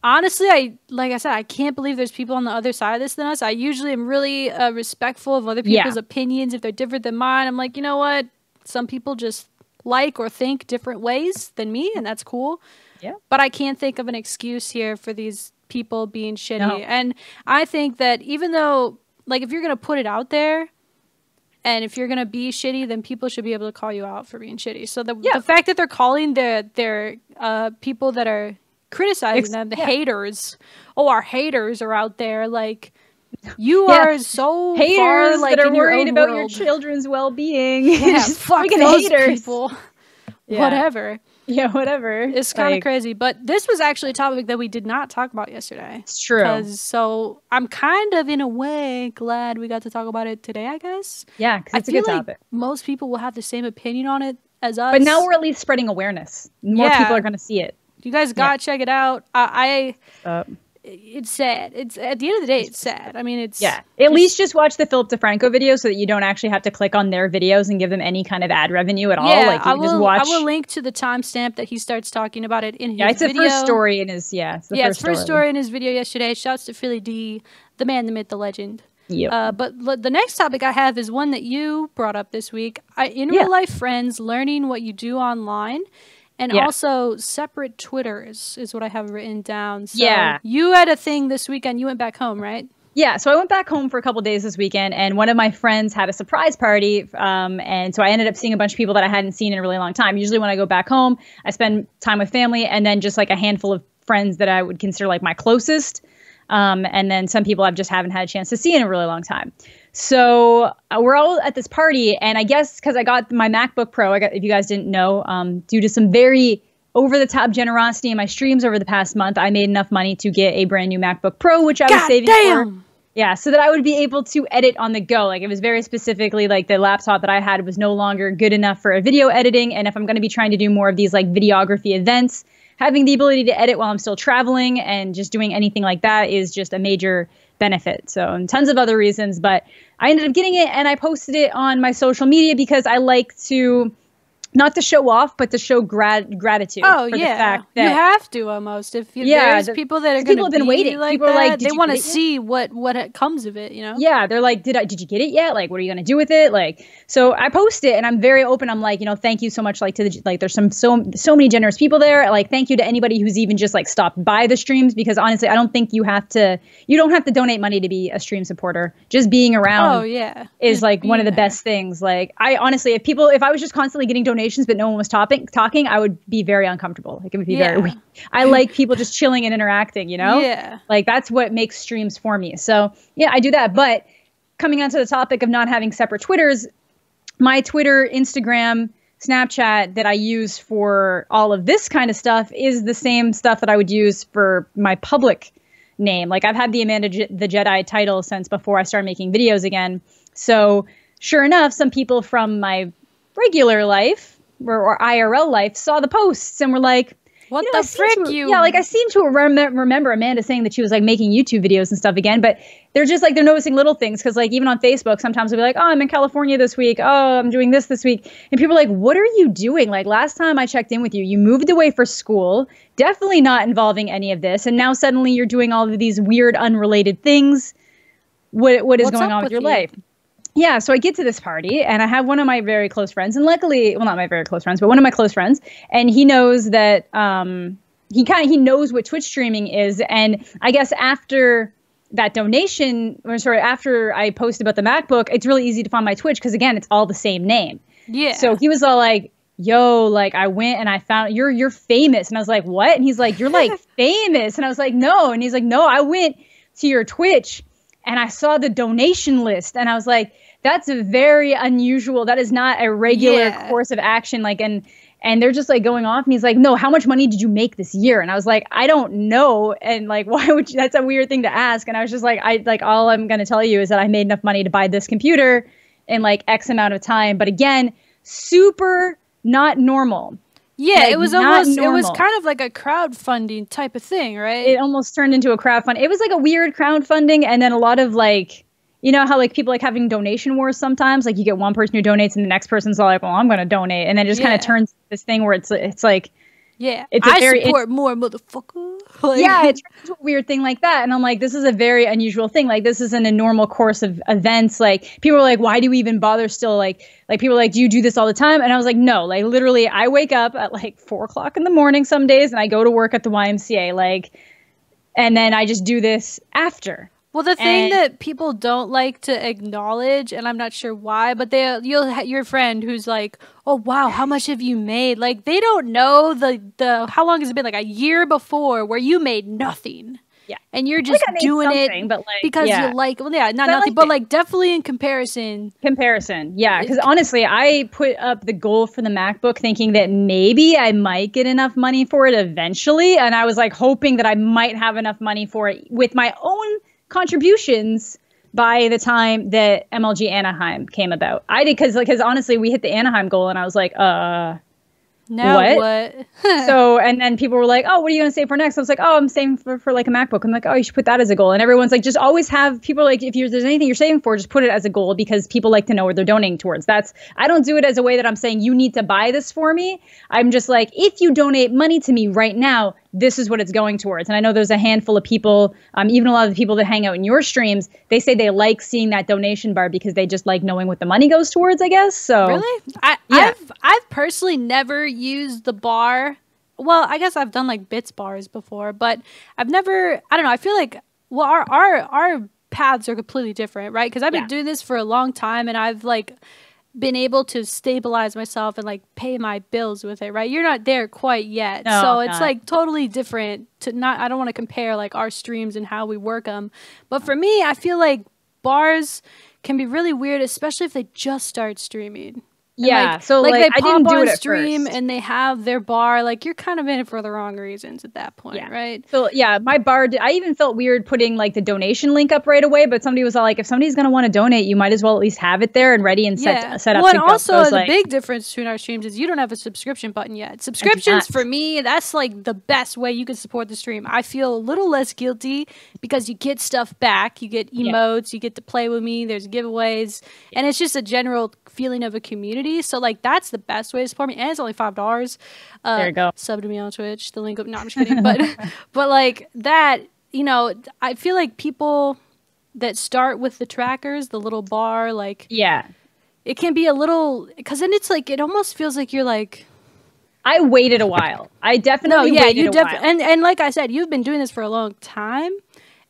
honestly, like I said, I can't believe there's people on the other side of this than us. I usually am really respectful of other people's opinions. If they're different than mine, I'm like, you know what? Some people just like or think different ways than me, and that's cool. Yeah. But I can't think of an excuse here for these people being shitty. No. And I think that even though, like, if you're going to put it out there and if you're going to be shitty, then people should be able to call you out for being shitty. So the fact that they're calling their people that are criticizing them, the haters, our haters are out there, like, you are so haters far, like, that are worried about world. Your children's well-being. Yeah, fuck those haters. People. Yeah. Whatever. Yeah, whatever. It's kind of crazy. But this was actually a topic that we did not talk about yesterday. It's true. So I'm kind of, in a way, glad we got to talk about it today, I guess. Yeah, because it's a good topic. Like most people will have the same opinion on it as us. But now we're at least spreading awareness. More people are going to see it. You guys got to check it out. it's sad. It's at the end of the day, it's sad. I mean, it's at least just watch the Philip DeFranco video so that you don't actually have to click on their videos and give them any kind of ad revenue at all. Like you just watch. I will link to the timestamp that he starts talking about it in his video. It's the first story in his it's the first story in his video yesterday. Shouts to Philly D, the man, the myth, the legend. Yeah. But the next topic I have is one that you brought up this week. In real life friends learning what you do online. And also separate Twitters is what I have written down. So you had a thing this weekend. You went back home, right? Yeah, so I went back home for a couple days this weekend, and one of my friends had a surprise party, and so I ended up seeing a bunch of people that I hadn't seen in a really long time. Usually when I go back home, I spend time with family, and then just like a handful of friends that I would consider like my closest, and then some people I just haven't had a chance to see in a really long time. So we're all at this party, and I guess because I got my MacBook Pro, if you guys didn't know, due to some very over-the-top generosity in my streams over the past month, I made enough money to get a brand new MacBook Pro, which I was saving for. Yeah, so that I would be able to edit on the go. Like it was very specifically like the laptop that I had was no longer good enough for a video editing, and if I'm going to be trying to do more of these like videography events, having the ability to edit while I'm still traveling and just doing anything like that is just a major benefit. So, and tons of other reasons, but I ended up getting it and I posted it on my social media because I like to, not to show off, but to show gratitude. Oh, for the fact that you have to almost. If there's people that are going to be waiting, like people that, like, they want to see what comes of it, you know? Yeah, they're like, did you get it yet? Like, what are you going to do with it? Like, so I post it and I'm very open. I'm like, thank you so much. Like there's so many generous people there. Like, thank you to anybody who's even just like stopped by the streams, because honestly, I don't think you don't have to donate money to be a stream supporter. Just being around is like one of the best things. Like I honestly, if I was just constantly getting donations but no one was talking, I would be very uncomfortable. Like it would be very weird. I like people just chilling and interacting, Yeah. Like that's what makes streams for me. So yeah, I do that. But coming onto the topic of not having separate Twitters, my Twitter, Instagram, Snapchat that I use for all of this kind of stuff is the same stuff that I would use for my public name. Like I've had the Amanda the Jedi title since before I started making videos again. So sure enough, some people from my regular life or IRL life saw the posts and were like, what the frick you? Yeah, like I seem to remember Amanda saying that she was like making YouTube videos and stuff again, but they're just like, they're noticing little things. Cause like even on Facebook, sometimes they'll be like, oh, I'm in California this week. Oh, I'm doing this week. And people are like, what are you doing? Like last time I checked in with you, you moved away for school, definitely not involving any of this. And now suddenly you're doing all of these weird, unrelated things. What is going on with your life? Yeah, so I get to this party and I have one of my very close friends, and luckily, well, not my very close friends, but one of my close friends, and he knows that he knows what Twitch streaming is. And I guess after that after I posted about the MacBook, it's really easy to find my Twitch because again, it's all the same name. Yeah. So he was all like, yo, like I went and I found you're famous, and I was like, what? And he's like, you're like famous, and I was like, no, and he's like, no, I went to your Twitch and I saw the donation list, and I was like, that's a very unusual. That is not a regular course of action. Like, and they're just like going off. And he's like, no, how much money did you make this year? And I was like, I don't know. And like, why would you? That's a weird thing to ask. And I was just like, all I'm going to tell you is that I made enough money to buy this computer in like X amount of time. But again, super not normal. Yeah, like, it was kind of like a crowdfunding type of thing, right? It almost turned into a crowdfunding. It was like a weird crowdfunding. And then a lot of like, you know how like people like having donation wars sometimes, like you get one person who donates and the next person's all like, well, I'm going to donate. And then it just kind of turns this thing where it's like, I support more, motherfucker. Like, yeah, it turns into a weird thing like that. And I'm like, this is a very unusual thing. Like this isn't a normal course of events. Like people are like, why do we even bother still? Like people are like, do you do this all the time? And I was like, no, like literally I wake up at like 4 o'clock in the morning some days and I go to work at the YMCA, like, and then I just do this after. Well, the thing that people don't like to acknowledge, and I'm not sure why, but your friend who's like, oh, wow, how much have you made? Like, they don't know how long has it been? Like a year before where you made nothing. Yeah. And you're just doing it but like, because you like, well, yeah, not nothing, but like definitely in comparison. Yeah. Because honestly, I put up the goal for the MacBook thinking that maybe I might get enough money for it eventually. And I was like hoping that I might have enough money for it with my own contributions by the time that MLG Anaheim came about. I did because honestly we hit the Anaheim goal and I was like, Now what? So, and then people were like, oh, what are you going to save for next? I was like, oh, I'm saving for like a MacBook. I'm like, oh, you should put that as a goal. And everyone's like, just always have people like, if there's anything you're saving for, just put it as a goal because people like to know what they're donating towards. I don't do it as a way that I'm saying you need to buy this for me. I'm just like, if you donate money to me right now, this is what it's going towards. And I know there's a handful of people, even a lot of the people that hang out in your streams, they say they like seeing that donation bar because they just like knowing what the money goes towards, I guess. So really? I've personally never used the bar. Well, I guess I've done like bits bars before, but I've never, I don't know. I feel like, well, our paths are completely different, right? Because I've been doing this for a long time and I've like been able to stabilize myself and like pay my bills with it, right? You're not there quite yet. No, so it's like totally different I don't want to compare like our streams and how we work them. But for me, I feel like bars can be really weird, especially if they just start streaming. Yeah, like, so like they I pop didn't do on it at stream first. and they have their bar. Like you're kind of in it for the wrong reasons at that point, right? So yeah, my bar. I even felt weird putting like the donation link up right away, but somebody was all like, if somebody's gonna want to donate, you might as well at least have it there and ready and set up. Well, and also the big difference between our streams is you don't have a subscription button yet. Subscriptions for me, that's like the best way you can support the stream. I feel a little less guilty because you get stuff back, you get emotes, you get to play with me. There's giveaways, and it's just a general feeling of a community. So like that's the best way to support me, and it's only $5. There you go. Sub to me on Twitch. The link up. No, I'm just kidding. But but like that, you know, I feel like people that start with the trackers, the little bar, like it can be a little, because then it's like it almost feels like you're like. I waited a while. I definitely waited a while. And like I said, you've been doing this for a long time.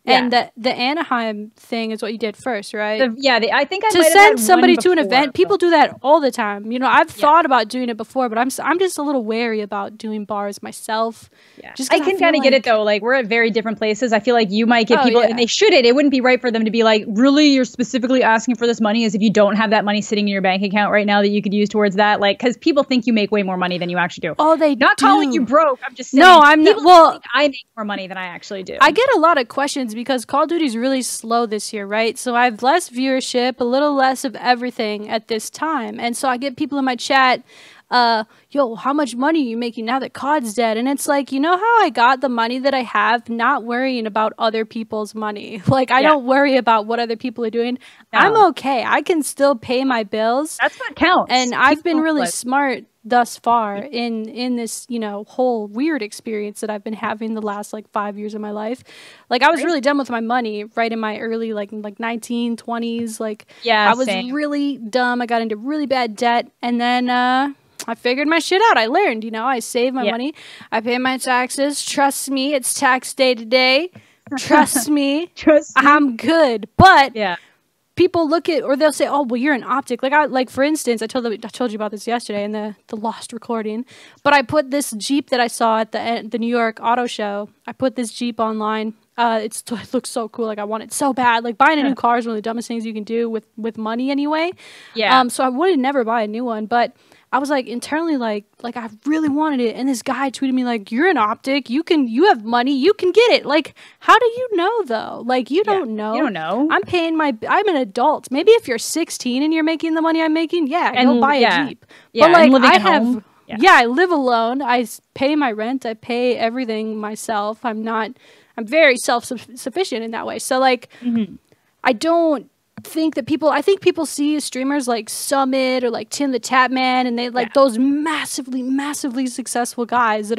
And the Anaheim thing is what you did first, right? I think I to send somebody to an event. People do that all the time. You know, I've thought about doing it before, but I'm just a little wary about doing bars myself. Yeah, I can kind of get it though. Like we're at very different places. I feel like you might get people, and they shouldn't. It wouldn't be right for them to be like, really, you're specifically asking for this money as if you don't have that money sitting in your bank account right now that you could use towards that. Like, because people think you make way more money than you actually do. Oh, they not do. Calling you broke. I'm just saying. No, I'm not. Well, think I make more money than I actually do. I get a lot of questions because Call of Duty is really slow this year, right? So I have less viewership, a little less of everything at this time. And so I get people in my chat, yo, how much money are you making now that COD's dead? And it's like, you know how I got the money that I have, not worrying about other people's money. Like, I don't worry about what other people are doing. No. I'm okay. I can still pay my bills. That's what counts. And I've been really smart thus far in this, you know, whole weird experience that I've been having the last like 5 years of my life. Like I was really done with my money right in my early like 19, 20s. Like I was really dumb. I got into really bad debt, and then I figured my shit out. I learned, you know, I saved my money. I pay my taxes. Trust me, it's tax day today. Trust me. I'm good. But people look at, or they'll say, "Oh, well, you're an optic." Like for instance, I told you about this yesterday in the lost recording. But I put this Jeep that I saw at the New York Auto Show. I put this Jeep online. It looks so cool. Like I want it so bad. Like buying a new car is one of the dumbest things you can do with money anyway. Yeah. So I would never buy a new one, but I was like internally like I really wanted it, and this guy tweeted me like, "You're an optic. You have money. You can get it." Like, how do you know though? Like you don't know. You don't know. I'm an adult. Maybe if you're 16 and you're making the money I'm making, go buy a Jeep. Yeah, but like living at home. I live alone. I pay my rent. I pay everything myself. I'm very self-sufficient in that way. So like, I don't think that I think people see streamers like Summit or like Tim the Tapman, and they like those massively successful guys that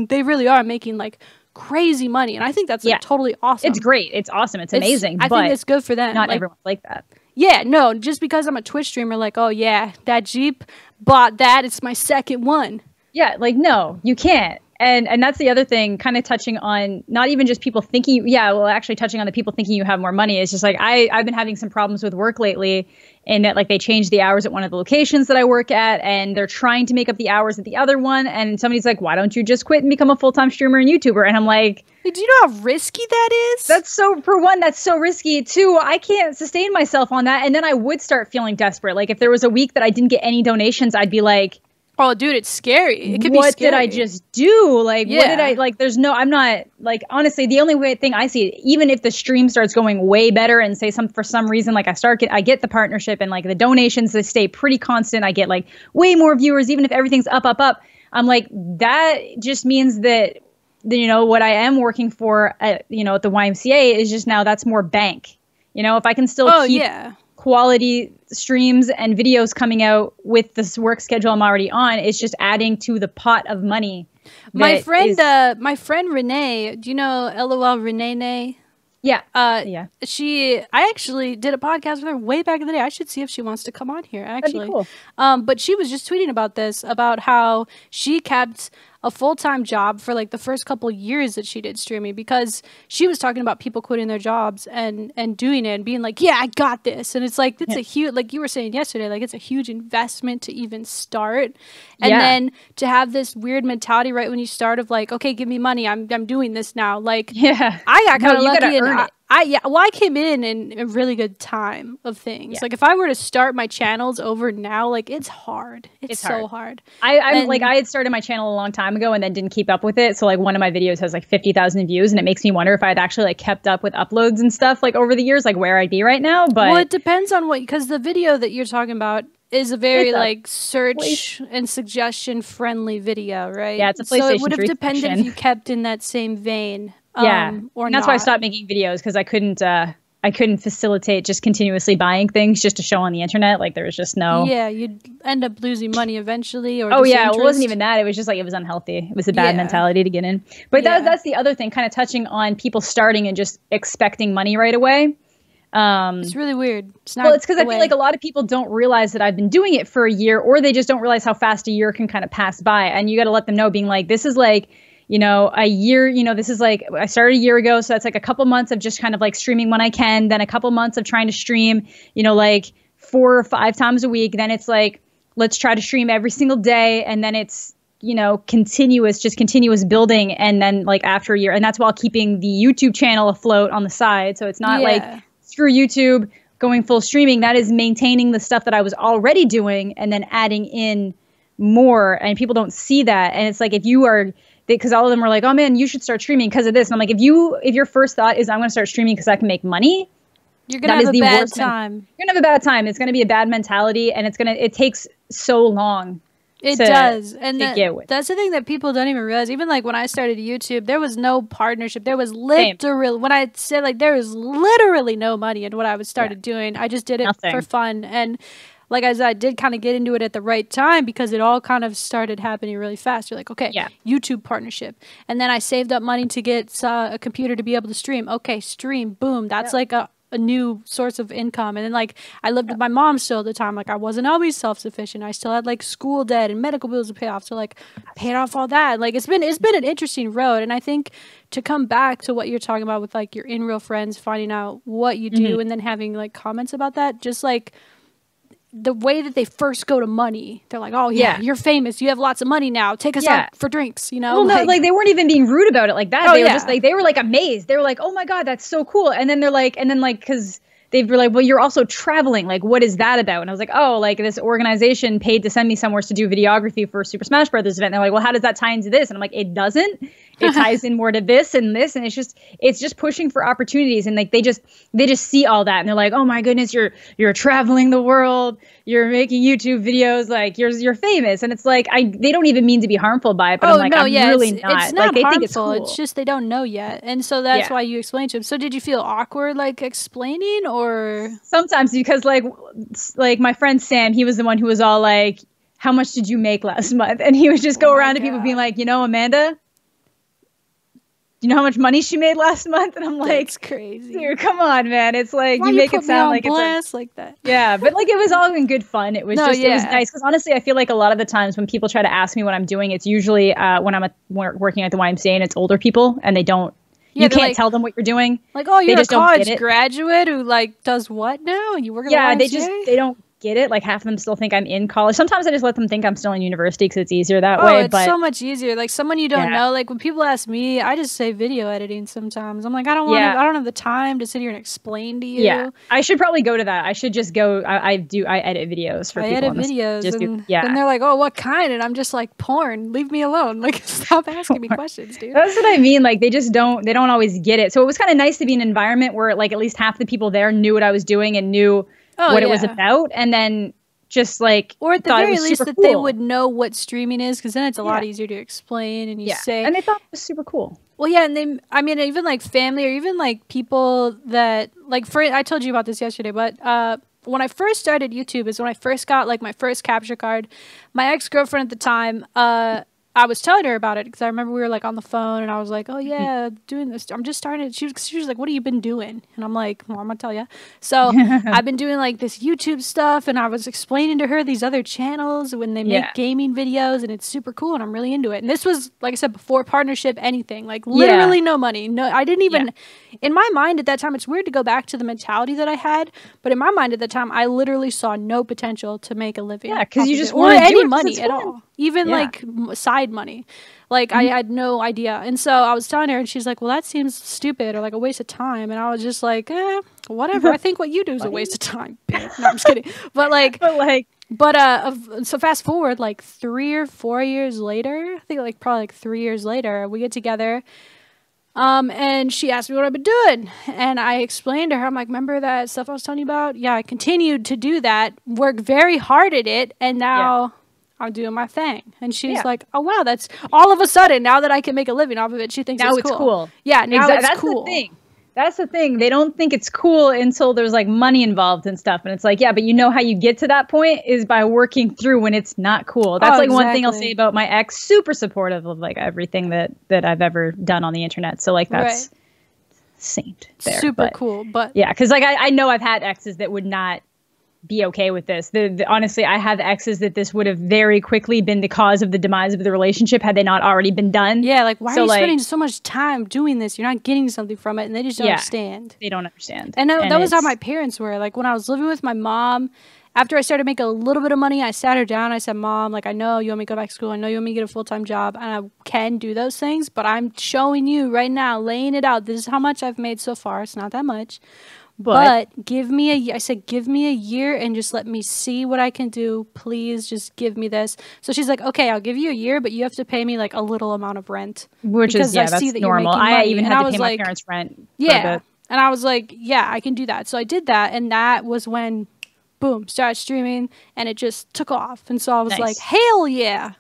they really are making like crazy money, and I think that's like totally awesome. It's great. It's awesome. It's amazing. I think it's good for them. Not everyone's like that. Yeah, no, just because I'm a Twitch streamer, like, oh yeah, that Jeep, bought that, it's my second one. Yeah, like no, you can't. And that's the other thing, kind of touching on not even just people thinking, actually touching on the people thinking you have more money. It's just like I've been having some problems with work lately, in that like they changed the hours at one of the locations that I work at, and they're trying to make up the hours at the other one. And somebody's like, "Why don't you just quit and become a full-time streamer and YouTuber?" And I'm like, do you know how risky that is? That's so risky. Two, I can't sustain myself on that. And then I would start feeling desperate. Like if there was a week that I didn't get any donations, I'd be like, oh, dude, it's scary. It could be scary. What did I just do? Like, what did I, like, I'm not, like, honestly, the only thing I see, even if the stream starts going way better and say for some reason, like I get the partnership and like the donations, they stay pretty constant. I get like way more viewers, even if everything's up. I'm like, that just means that, you know, what I am working for at, you know, at the YMCA is just now that's more bank. You know, if I can still keep quality streams and videos coming out with this work schedule I'm already on, it's just adding to the pot of money. My friend Renee, do you know LOL Renee? Yeah. I actually did a podcast with her way back in the day. I should see if she wants to come on here, actually. That'd be cool. But she was just tweeting about this, about how she kept a full-time job for like the first couple years that she did streaming, because she was talking about people quitting their jobs and doing it and being like, yeah, I got this. And it's like, it's a huge, like you were saying yesterday, like it's a huge investment to even start. And then to have this weird mentality right when you start of like, okay, give me money. I'm doing this now. Like, I got kind of lucky and I came in a really good time of things. Yeah. Like if I were to start my channels over now, like it's hard. It's so hard. I'm like, I had started my channel a long time ago and then didn't keep up with it. So like one of my videos has like 50,000 views, and it makes me wonder if I'd actually like kept up with uploads and stuff like over the years, like where I'd be right now. But well, it depends on because the video that you're talking about is a very like search and suggestion friendly video, right? Yeah, it's a PlayStation 3 so it would have depended if you kept in that same vein. Or that's why I stopped making videos, because I couldn't facilitate just continuously buying things just to show on the internet. Like there was just no. Yeah, you'd end up losing money eventually. Or well, it wasn't even that. It was just like it was unhealthy. It was a bad mentality to get in. But that's the other thing, kind of touching on people starting and just expecting money right away. It's really weird. It's because I feel like a lot of people don't realize that I've been doing it for a year, or they just don't realize how fast a year can kind of pass by. And you got to let them know, being like, this is like, you know, a year, you know, this is like, I started a year ago. So that's like a couple months of just kind of like streaming when I can. Then a couple months of trying to stream, you know, like 4 or 5 times a week. Then it's like, let's try to stream every single day. And then it's, you know, continuous building. And then like after a year, and that's while keeping the YouTube channel afloat on the side. So it's not like screw YouTube, going full streaming. That is maintaining the stuff that I was already doing and then adding in more. And people don't see that. And it's like, if you are, because all of them were like, oh man, you should start streaming because of this. And I'm like, if your first thought is I'm going to start streaming because I can make money, you're going to have a bad time. You're going to have a bad time. It's going to be a bad mentality, and it takes so long. It does. And that's the thing that people don't even realize. Even like when I started YouTube, there was no partnership. There was literally, when I said like, there was literally no money in what I started doing. I just did it for fun. And like I said, I did kind of get into it at the right time, because it all kind of started happening really fast. You're like, okay, YouTube partnership. And then I saved up money to get a computer to be able to stream. Okay, stream, boom. That's like a new source of income. And then like I lived with my mom still at the time. Like I wasn't always self-sufficient. I still had like school debt and medical bills to pay off. So like paid off all that. Like it's been an interesting road. And I think to come back to what you're talking about with like your in-real friends, finding out what you do and then having like comments about that, just like the way that they first go to money, they're like, oh yeah, you're famous, you have lots of money now, take us out for drinks, you know? Well, like they weren't even being rude about it like that. They were just like, they were like amazed. They were like, oh my God, that's so cool. And then they're like, because they were like, well, you're also traveling. Like, what is that about? And I was like, oh, like this organization paid to send me somewhere to do videography for a Super Smash Brothers event. And they're like, well, how does that tie into this? And I'm like, it doesn't. It ties in more to this and this. And it's just pushing for opportunities. And like, they just see all that. And they're like, oh my goodness, you're traveling the world. You're making YouTube videos. Like you're famous. And it's like, they don't even mean to be harmful by it. But I'm like, I'm really not. It's not like, they harmful. think it's cool. It's just, they don't know yet. And so that's why you explained to them. So did you feel awkward, like explaining, or? Sometimes, because like my friend Sam, he was the one who was all like, how much did you make last month? And he would just go around to people being like, you know, Amanda, you know how much money she made last month? And I'm like, that's crazy. Dude, come on, man. It's like, why you make it sound like it's like that. Yeah, but like it was all in good fun. It was it was nice. Because honestly, I feel like a lot of the times when people try to ask me what I'm doing, it's usually when I'm working at the YMCA and it's older people and they don't, you can't tell them what you're doing. Like, oh, you're a college graduate who like does what now? And you work at the YMCA? They don't get it. Like half of them still think I'm in college. Sometimes I just let them think I'm still in university because it's easier that way. It's so much easier. Like someone you don't know. Like when people ask me, I just say video editing sometimes. I'm like, I don't have the time to sit here and explain to you. Yeah, I should probably go to that. I should just go. I edit videos for people. I edit videos. And they're like, oh, what kind? And I'm just like, porn. Leave me alone. Like, stop asking me questions, dude. That's what I mean. Like they don't always get it. So it was kind of nice to be in an environment where like at least half the people there knew what I was doing and knew what it was about. And then just like, or at the very least that they would know what streaming is, because then it's a lot easier to explain, and you say, and they thought it was super cool. Well, yeah, and I mean, even like family, or even like people that like, I told you about this yesterday, but when I first started YouTube is when I first got like my first capture card. My ex-girlfriend at the time, I was telling her about it because I remember we were like on the phone, and I was like, oh yeah, doing this. I'm just starting. She was like, what have you been doing? And I'm like, well, I'm gonna tell you. So I've been doing like this YouTube stuff, and I was explaining to her these other channels when they make gaming videos, and it's super cool, and I'm really into it. And this was, like I said, before partnership, anything, like literally no money. No, I didn't even, in my mind at that time, it's weird to go back to the mentality that I had, but in my mind at the time, I literally saw no potential to make a living. Yeah, because you just want any money at all. Even like side money. Like I had no idea. And so I was telling her, and she's like, well, that seems stupid or like a waste of time. And I was just like, whatever. I think what you do is a waste of time. No, I'm just kidding. So fast forward like 3 or 4 years later, I think like probably like 3 years later, we get together. And she asked me what I've been doing, and I explained to her, I'm like, remember that stuff I was telling you about? Yeah, I continued to do that, work very hard at it, and now I'm doing my thing. And she's like, oh wow, that's all of a sudden, now that I can make a living off of it, she thinks now it's cool. Yeah, now it's cool. That's the thing. They don't think it's cool until there's like money involved and stuff. And it's like, yeah, but you know how you get to that point is by working through when it's not cool. That's one thing I'll say about my ex. Super supportive of like everything that I've ever done on the internet. So like that's saint there. Super cool. But yeah, because like I know I've had exes that would not be okay with this. Honestly, I have exes that this would have very quickly been the cause of the demise of the relationship had they not already been done. Yeah, like why are you spending so much time doing this? You're not getting something from it, and they just don't understand. They don't understand. And that was how my parents were. Like when I was living with my mom, after I started making a little bit of money, I sat her down. I said, Mom, like I know you want me to go back to school. I know you want me to get a full-time job, and I can do those things, but I'm showing you right now, laying it out. This is how much I've made so far. It's not that much. But give me a year and just let me see what I can do. Please just give me this. So she's like, okay, I'll give you a year, but you have to pay me like a little amount of rent. Which is, that's normal. I even had to pay my parents' rent. Yeah. And I was like, yeah, I can do that. So I did that. And that was when, boom, started streaming, and it just took off. And so I was like, hell yeah.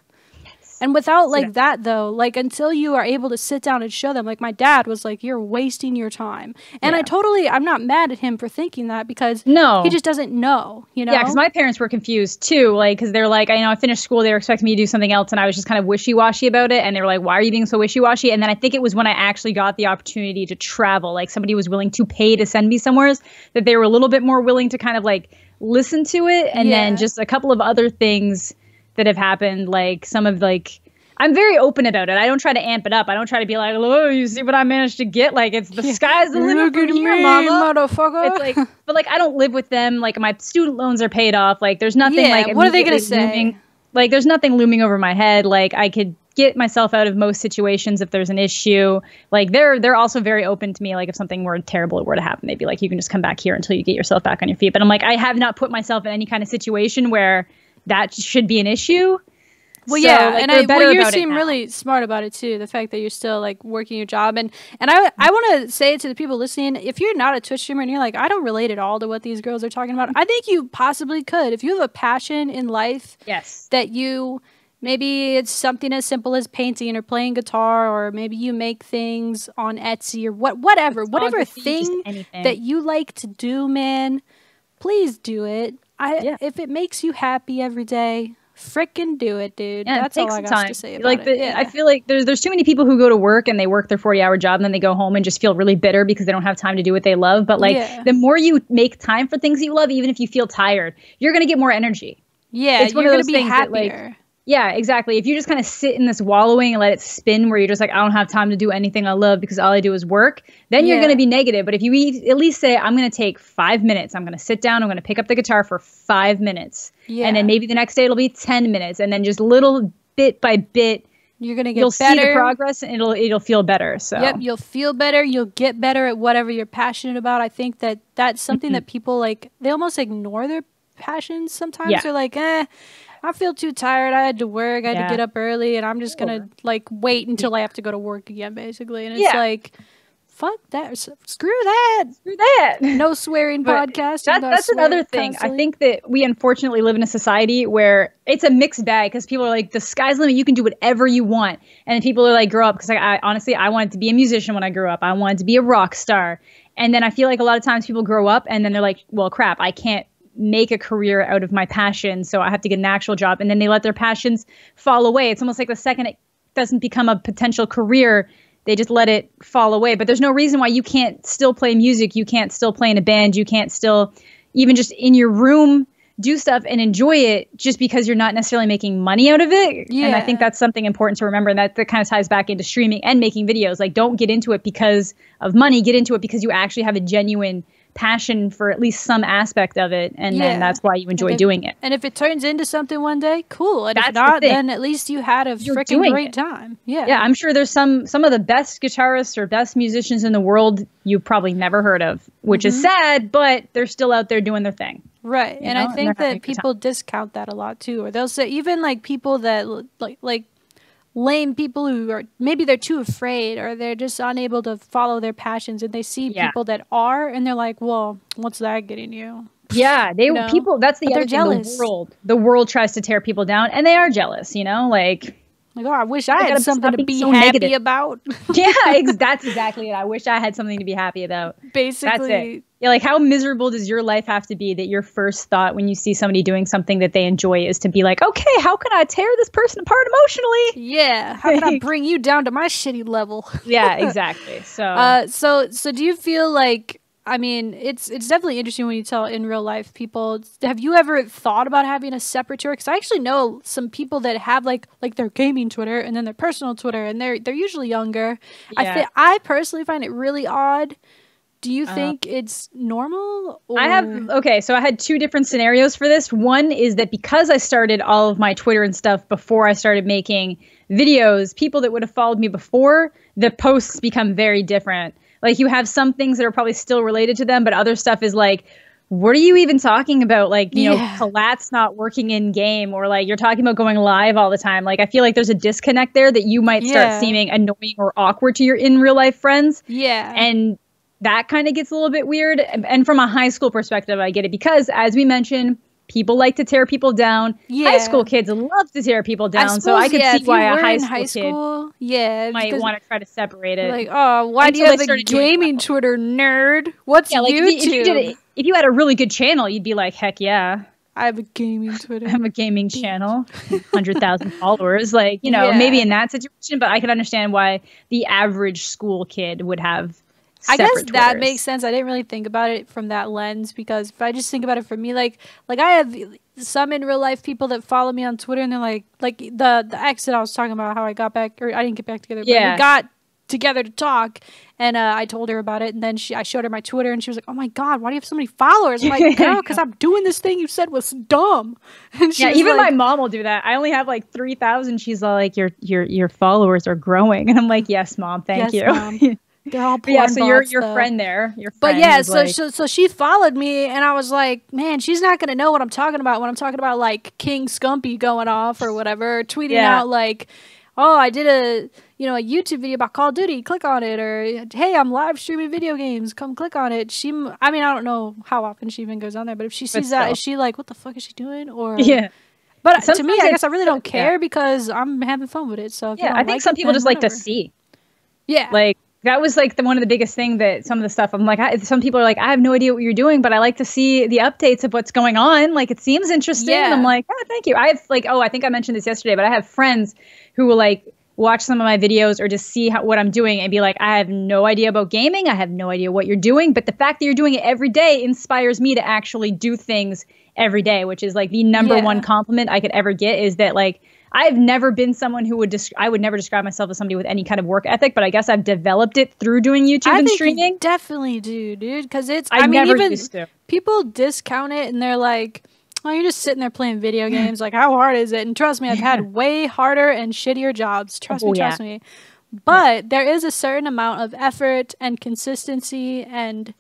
And without like that though, like until you are able to sit down and show them, like my dad was like, you're wasting your time. And I'm not mad at him for thinking that, because he just doesn't know, you know? Yeah, because my parents were confused too, like, because they're like, I finished school, they were expecting me to do something else, and I was just kind of wishy-washy about it, and they were like, why are you being so wishy-washy? And then I think it was when I actually got the opportunity to travel, like somebody was willing to pay to send me somewhere, that they were a little bit more willing to kind of like listen to it. And then just a couple of other things that have happened, like some of like, I'm very open about it. I don't try to amp it up. I don't try to be like, oh, you see what I managed to get? Like, it's the sky's the limit from here, mama. Motherfucker. It's like, but like, I don't live with them. Like, my student loans are paid off. Like, there's nothing like, what are they gonna say? Like, there's nothing looming over my head. Like, I could get myself out of most situations if there's an issue. Like, they're also very open to me. Like, if something were terrible were to happen, they'd be like, you can just come back here until you get yourself back on your feet. But I'm like, I have not put myself in any kind of situation where that should be an issue. Well, so, yeah, like, and you seem really smart about it too. The fact that you're still like working your job, and I want to say it to the people listening: if you're not a Twitch streamer and you're like, I don't relate at all to what these girls are talking about, I think you possibly could. If you have a passion in life, that you maybe it's something as simple as painting or playing guitar, or maybe you make things on Etsy or whatever thing that you like to do, man, please do it. If it makes you happy every day, frickin' do it, dude. Yeah, that's all I got to say about it. I feel like there's too many people who go to work and they work their 40-hour job and then they go home and just feel really bitter because they don't have time to do what they love. But like the more you make time for things you love, even if you feel tired, you're going to get more energy. Yeah, it's you're going to be happier. That, like, yeah, exactly. If you just kind of sit in this wallowing and let it spin where you're just like, I don't have time to do anything I love because all I do is work, then you're going to be negative. But if you at least say, I'm going to take 5 minutes, I'm going to sit down, I'm going to pick up the guitar for 5 minutes. Yeah. And then maybe the next day it'll be 10 minutes. And then just little bit by bit, you're going to get you'll better. See the progress and it'll feel better. So yep, you'll feel better. You'll get better at whatever you're passionate about. I think that's something that people like, they almost ignore their passions sometimes. They're like, I feel too tired. I had to work. I had to get up early, and I'm just going to like wait until I have to go to work again, basically. And it's like, fuck that. Screw that. Screw that. No swearing podcast. That's another thing. Constantly. I think that we unfortunately live in a society where it's a mixed bag because people are like, the sky's the limit. You can do whatever you want. And people are like, grow up. Because I honestly, I wanted to be a musician when I grew up. I wanted to be a rock star. And then I feel like a lot of times people grow up and then they're like, well, crap, I can't make a career out of my passion. So I have to get an actual job. And then they let their passions fall away. It's almost like the second it doesn't become a potential career, they just let it fall away. But there's no reason why you can't still play music. You can't still play in a band. You can't still even just in your room do stuff and enjoy it just because you're not necessarily making money out of it. Yeah. And I think that's something important to remember. And that kind of ties back into streaming and making videos. Like, don't get into it because of money. Get into it because you actually have a genuine passion for at least some aspect of it, and then that's why you enjoy doing it. And if it turns into something one day, cool. And if not, then at least you had a freaking great time. Yeah, I'm sure there's some of the best guitarists or best musicians in the world you've probably never heard of, which is sad, but they're still out there doing their thing. Right. And I think that people discount that a lot too, or they'll say even like people that like lame people who are maybe they're too afraid or they're just unable to follow their passions, and they see people that are, and they're like, well, what's that getting you? Yeah, people, that's the other thing. Jealous. The world tries to tear people down, and they are jealous, like oh, I wish I had something to be happy about. Yeah, that's exactly it. I wish I had something to be happy about. Basically. That's it. Yeah, like how miserable does your life have to be that your first thought when you see somebody doing something that they enjoy is to be like, okay, how can I tear this person apart emotionally? Yeah, how can I bring you down to my shitty level? Yeah, exactly. So do you feel like, I mean, it's definitely interesting when you tell in real life people. Have you ever thought about having a separate Twitter? Because I actually know some people that have like their gaming Twitter and then their personal Twitter, and they're usually younger. Yeah. I personally find it really odd. Do you think it's normal? Or? I had two different scenarios for this. One is that because I started all of my Twitter and stuff before I started making videos, people that would have followed me before, the posts become very different. Like, you have some things that are probably still related to them, but other stuff is like, what are you even talking about? Like, you know, Collat's not working in game, or like you're talking about going live all the time. Like, I feel like there's a disconnect there that you might start seeming annoying or awkward to your in real life friends. Yeah. And that kind of gets a little bit weird. And from a high school perspective, I get it because, as we mentioned, people like to tear people down. Yeah. High school kids love to tear people down. So I could see why a high school kid might want to try to separate it. Like, oh, why do you have a gaming Twitter, nerd? What's YouTube? If you had a really good channel, you'd be like, heck yeah. I have a gaming Twitter. I have a gaming channel, 100,000 followers. Like, maybe in that situation, but I can understand why the average school kid would have I guess Twitters. That makes sense. I didn't really think about it from that lens, because if I just think about it for me, like I have some in real life people that follow me on Twitter, and they're like the ex that I was talking about, how I got back, or I didn't get back together, but we got together to talk, and I told her about it, and then I showed her my Twitter, and she was like, oh my God, why do you have so many followers? I'm like, girl, because I'm doing this thing you said was dumb. And even my mom will do that. I only have like 3,000. She's like, your followers are growing, and I'm like, yes, Mom, thank you. Mom. They're all porn so your friend there. But yeah, so she followed me, and I was like, man, she's not gonna know what I'm talking about when I'm talking about like King Scumpy going off or whatever, tweeting out like, oh, I did a YouTube video about Call of Duty, click on it, or hey, I'm live streaming video games, come click on it. I don't know how often she even goes on there, but if she sees that, is she like, what the fuck is she doing? Or But sometimes to me, I guess I really don't care because I'm having fun with it. So if I think some people just like to see. Yeah, like. That was like one of the biggest thing that some of the stuff I'm like, some people are like, I have no idea what you're doing, but I like to see the updates of what's going on. Like, it seems interesting. Yeah. And I'm like, oh, thank you. I have like, I think I mentioned this yesterday, but I have friends who will like watch some of my videos or just see what I'm doing and be like, I have no idea about gaming. I have no idea what you're doing. But the fact that you're doing it every day inspires me to actually do things every day, which is like the number one compliment I could ever get, is that like, I've never been someone who I would never describe myself as somebody with any kind of work ethic, but I guess I've developed it through doing YouTube and streaming. You definitely do, dude. Because people discount it, and they're like, oh, you're just sitting there playing video games. Like, how hard is it? And trust me, I've had way harder and shittier jobs. Trust me. But there is a certain amount of effort and consistency and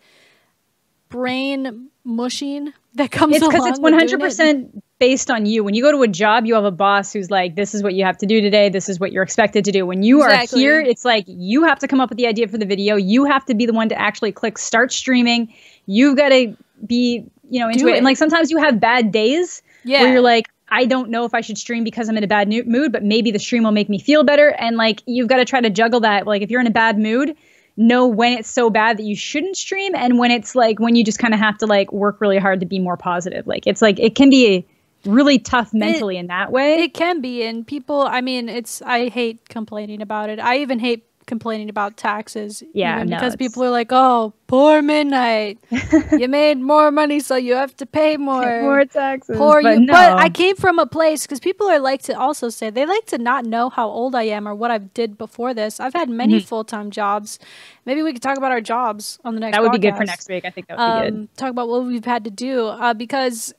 brain mushing that comes along. It's because it's 100% based on you. When you go to a job, you have a boss who's like, this is what you have to do today. This is what you're expected to do. When you are here, it's like you have to come up with the idea for the video. You have to be the one to actually click start streaming. You've got to be, into it. And like sometimes you have bad days where you're like, I don't know if I should stream because I'm in a bad mood, but maybe the stream will make me feel better. And like, you've got to try to juggle that. Like if you're in a bad mood, know when it's so bad that you shouldn't stream, and when it's like when you just kind of have to like work really hard to be more positive. Like it's like it can be really tough mentally in that way. It can be, and people, I mean, I hate complaining about it. I even hate complaining about taxes. Yeah, because people are like, oh, poor MiDNiTE. You made more money, so you have to pay more. More taxes. Poor you. No. But I came from a place, because people are like to also say, they like to not know how old I am or what I did before this. I've had many full-time jobs. Maybe we could talk about our jobs on the next podcast. That would be good for next week. I think that would be good. Talk about what we've had to do, because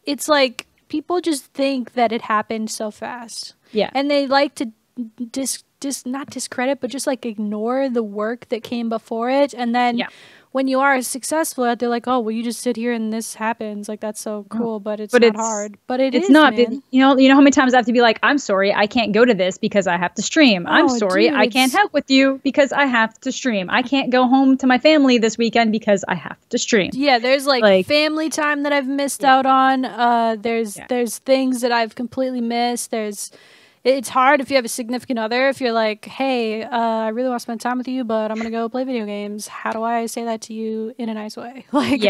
it's like people just think that it happened so fast. Yeah. And they like to not discredit, but just like ignore the work that came before it. And then when you are successful at, they're like, oh, well, you just sit here and this happens. Like, that's so cool, but it's not hard. But it's not. Man. You know how many times I have to be like, I'm sorry, I can't go to this because I have to stream. I'm sorry, I can't help with you because I have to stream. I can't go home to my family this weekend because I have to stream. Yeah, there's like family time that I've missed out on. There's things that I've completely missed. It's hard if you have a significant other. If you're like, hey, I really want to spend time with you, but I'm going to go play video games. How do I say that to you in a nice way? Like,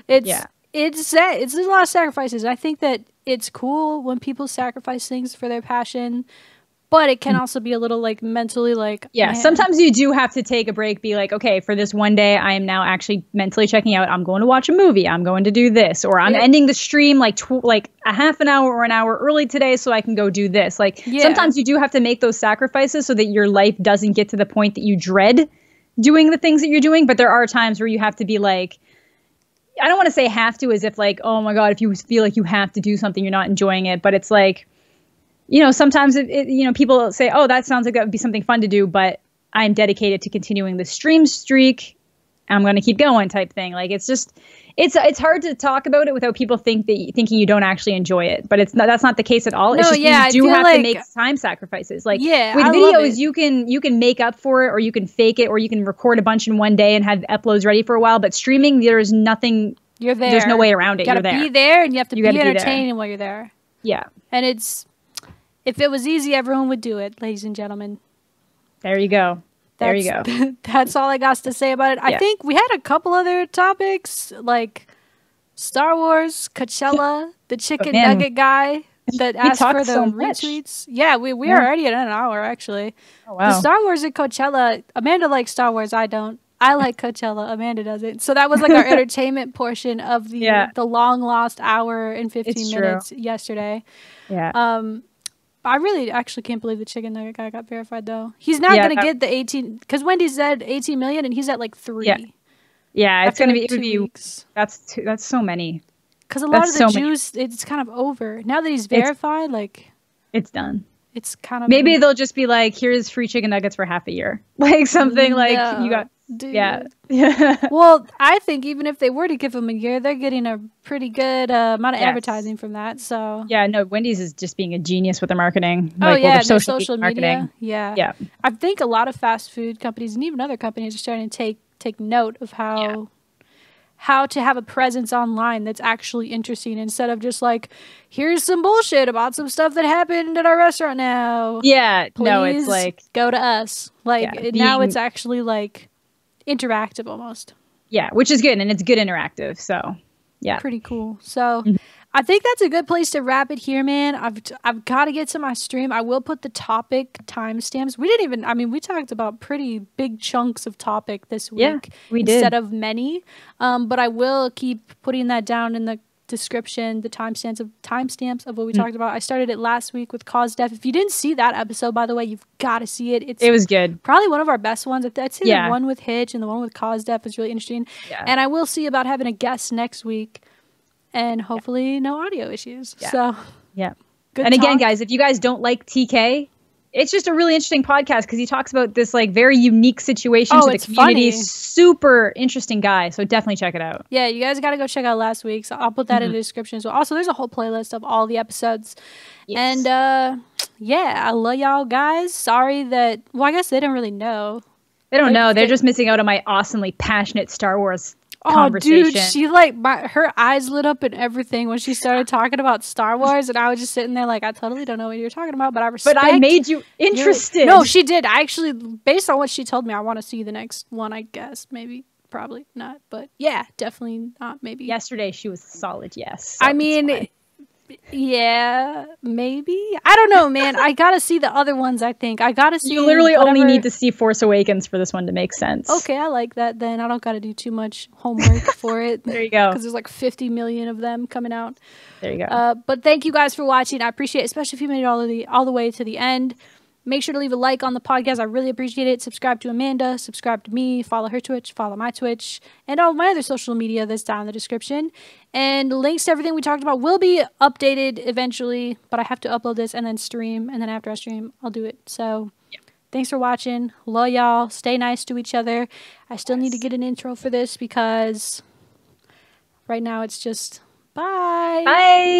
it's a lot of sacrifices. I think that it's cool when people sacrifice things for their passion, but it can also be a little like mentally like, man. Sometimes you do have to take a break, be like, okay, for this one day, I am now actually mentally checking out. I'm going to watch a movie. I'm going to do this, or I'm ending the stream like a half an hour or an hour early today so I can go do this. Like sometimes you do have to make those sacrifices so that your life doesn't get to the point that you dread doing the things that you're doing. But there are times where you have to be like, I don't want to say have to as if like, oh my God, if you feel like you have to do something, you're not enjoying it. But it's like, sometimes people say, oh, that sounds like that would be something fun to do, but I'm dedicated to continuing the stream streak. I'm going to keep going type thing. Like, it's just, it's hard to talk about it without people thinking you don't actually enjoy it, but that's not the case at all. It's just, you do have to make time sacrifices. Like with videos, you can make up for it, or you can fake it, or you can record a bunch in one day and have uploads ready for a while. But streaming, there's nothing, you're there. There's no way around it. You're there. Be there, and you have to be entertaining while you're there. Yeah. And if it was easy, everyone would do it, ladies and gentlemen. There you go. That's all I got to say about it. I think we had a couple other topics, like Star Wars, Coachella, the chicken nugget guy that asked for the retweets. Yeah, we are already at an hour, actually. Oh, wow. The Star Wars and Coachella, Amanda likes Star Wars, I don't. I like Coachella, Amanda doesn't. So that was like our entertainment portion of the long lost hour and 15 minutes yesterday. Yeah. I really actually can't believe the chicken nugget guy got verified, though. He's not going to get the 18, because Wendy said 18 million and he's at like 3. Yeah, it's going to be 2 weeks. That's so many. Because a lot of the Jews, it's kind of over. Now that he's verified, it's done. It's kind of... Maybe they'll just be like, here's free chicken nuggets for half a year. Like something like you got... Dude. Yeah. Well, I think even if they were to give them a year, they're getting a pretty good amount of advertising from that. So yeah, no, Wendy's is just being a genius with their marketing. Their social media. Yeah. I think a lot of fast food companies and even other companies are starting to take note of how to have a presence online that's actually interesting, instead of just like, here's some bullshit about some stuff that happened at our restaurant now. Yeah. Please no, it's like, go to us. Like now it's actually like interactive almost. Yeah, which is good, and it's good interactive. So yeah, pretty cool. So I think that's a good place to wrap it here, man. I've got to get to my stream. I will put the topic timestamps. We talked about pretty big chunks of topic this week. Yeah, we did. Instead of many. But I will keep putting that down in the description, the timestamps of what we talked about. I started it last week with Cause Def. If you didn't see that episode, by the way, you've got to see it. It was good. Probably one of our best ones. I'd say the one with Hitch and the one with Cause Def is really interesting. Yeah. And I will see about having a guest next week, and hopefully no audio issues. Yeah. So good. And again, guys, if you guys don't like TK, it's just a really interesting podcast because he talks about this like very unique situation to the community. Funny. Super interesting guy. So definitely check it out. Yeah, you guys got to go check out last week's. I'll put that in the description as well. Also, there's a whole playlist of all the episodes. Yes. And yeah, I love y'all guys. Sorry that, well, I guess they don't really know. They don't know. They're just missing out on my awesomely passionate Star Wars conversation. Dude, she like her eyes lit up and everything when she started talking about Star Wars, and I was just sitting there like, I totally don't know what you're talking about, but I respect. But I made you interested. No, she did. I actually, based on what she told me, I want to see the next one. I guess maybe, probably not, but yeah, definitely not. Maybe yesterday she was a solid yes. So I mean. Yeah, maybe. I don't know, man. I gotta see the other ones, I think. I gotta see. You literally only need to see Force Awakens for this one to make sense. Okay, I like that then. I don't gotta do too much homework for it. There you go. Because there's like 50 million of them coming out. There you go. But thank you guys for watching. I appreciate it, especially if you made it all the way to the end. Make sure to leave a like on the podcast. I really appreciate it. Subscribe to Amanda. Subscribe to me. Follow her Twitch. Follow my Twitch. And all my other social media that's down in the description. And links to everything we talked about will be updated eventually. But I have to upload this and then stream. And then after I stream, I'll do it. So thanks for watching. Love y'all. Stay nice to each other. I still need to get an intro for this because right now it's just bye. Bye.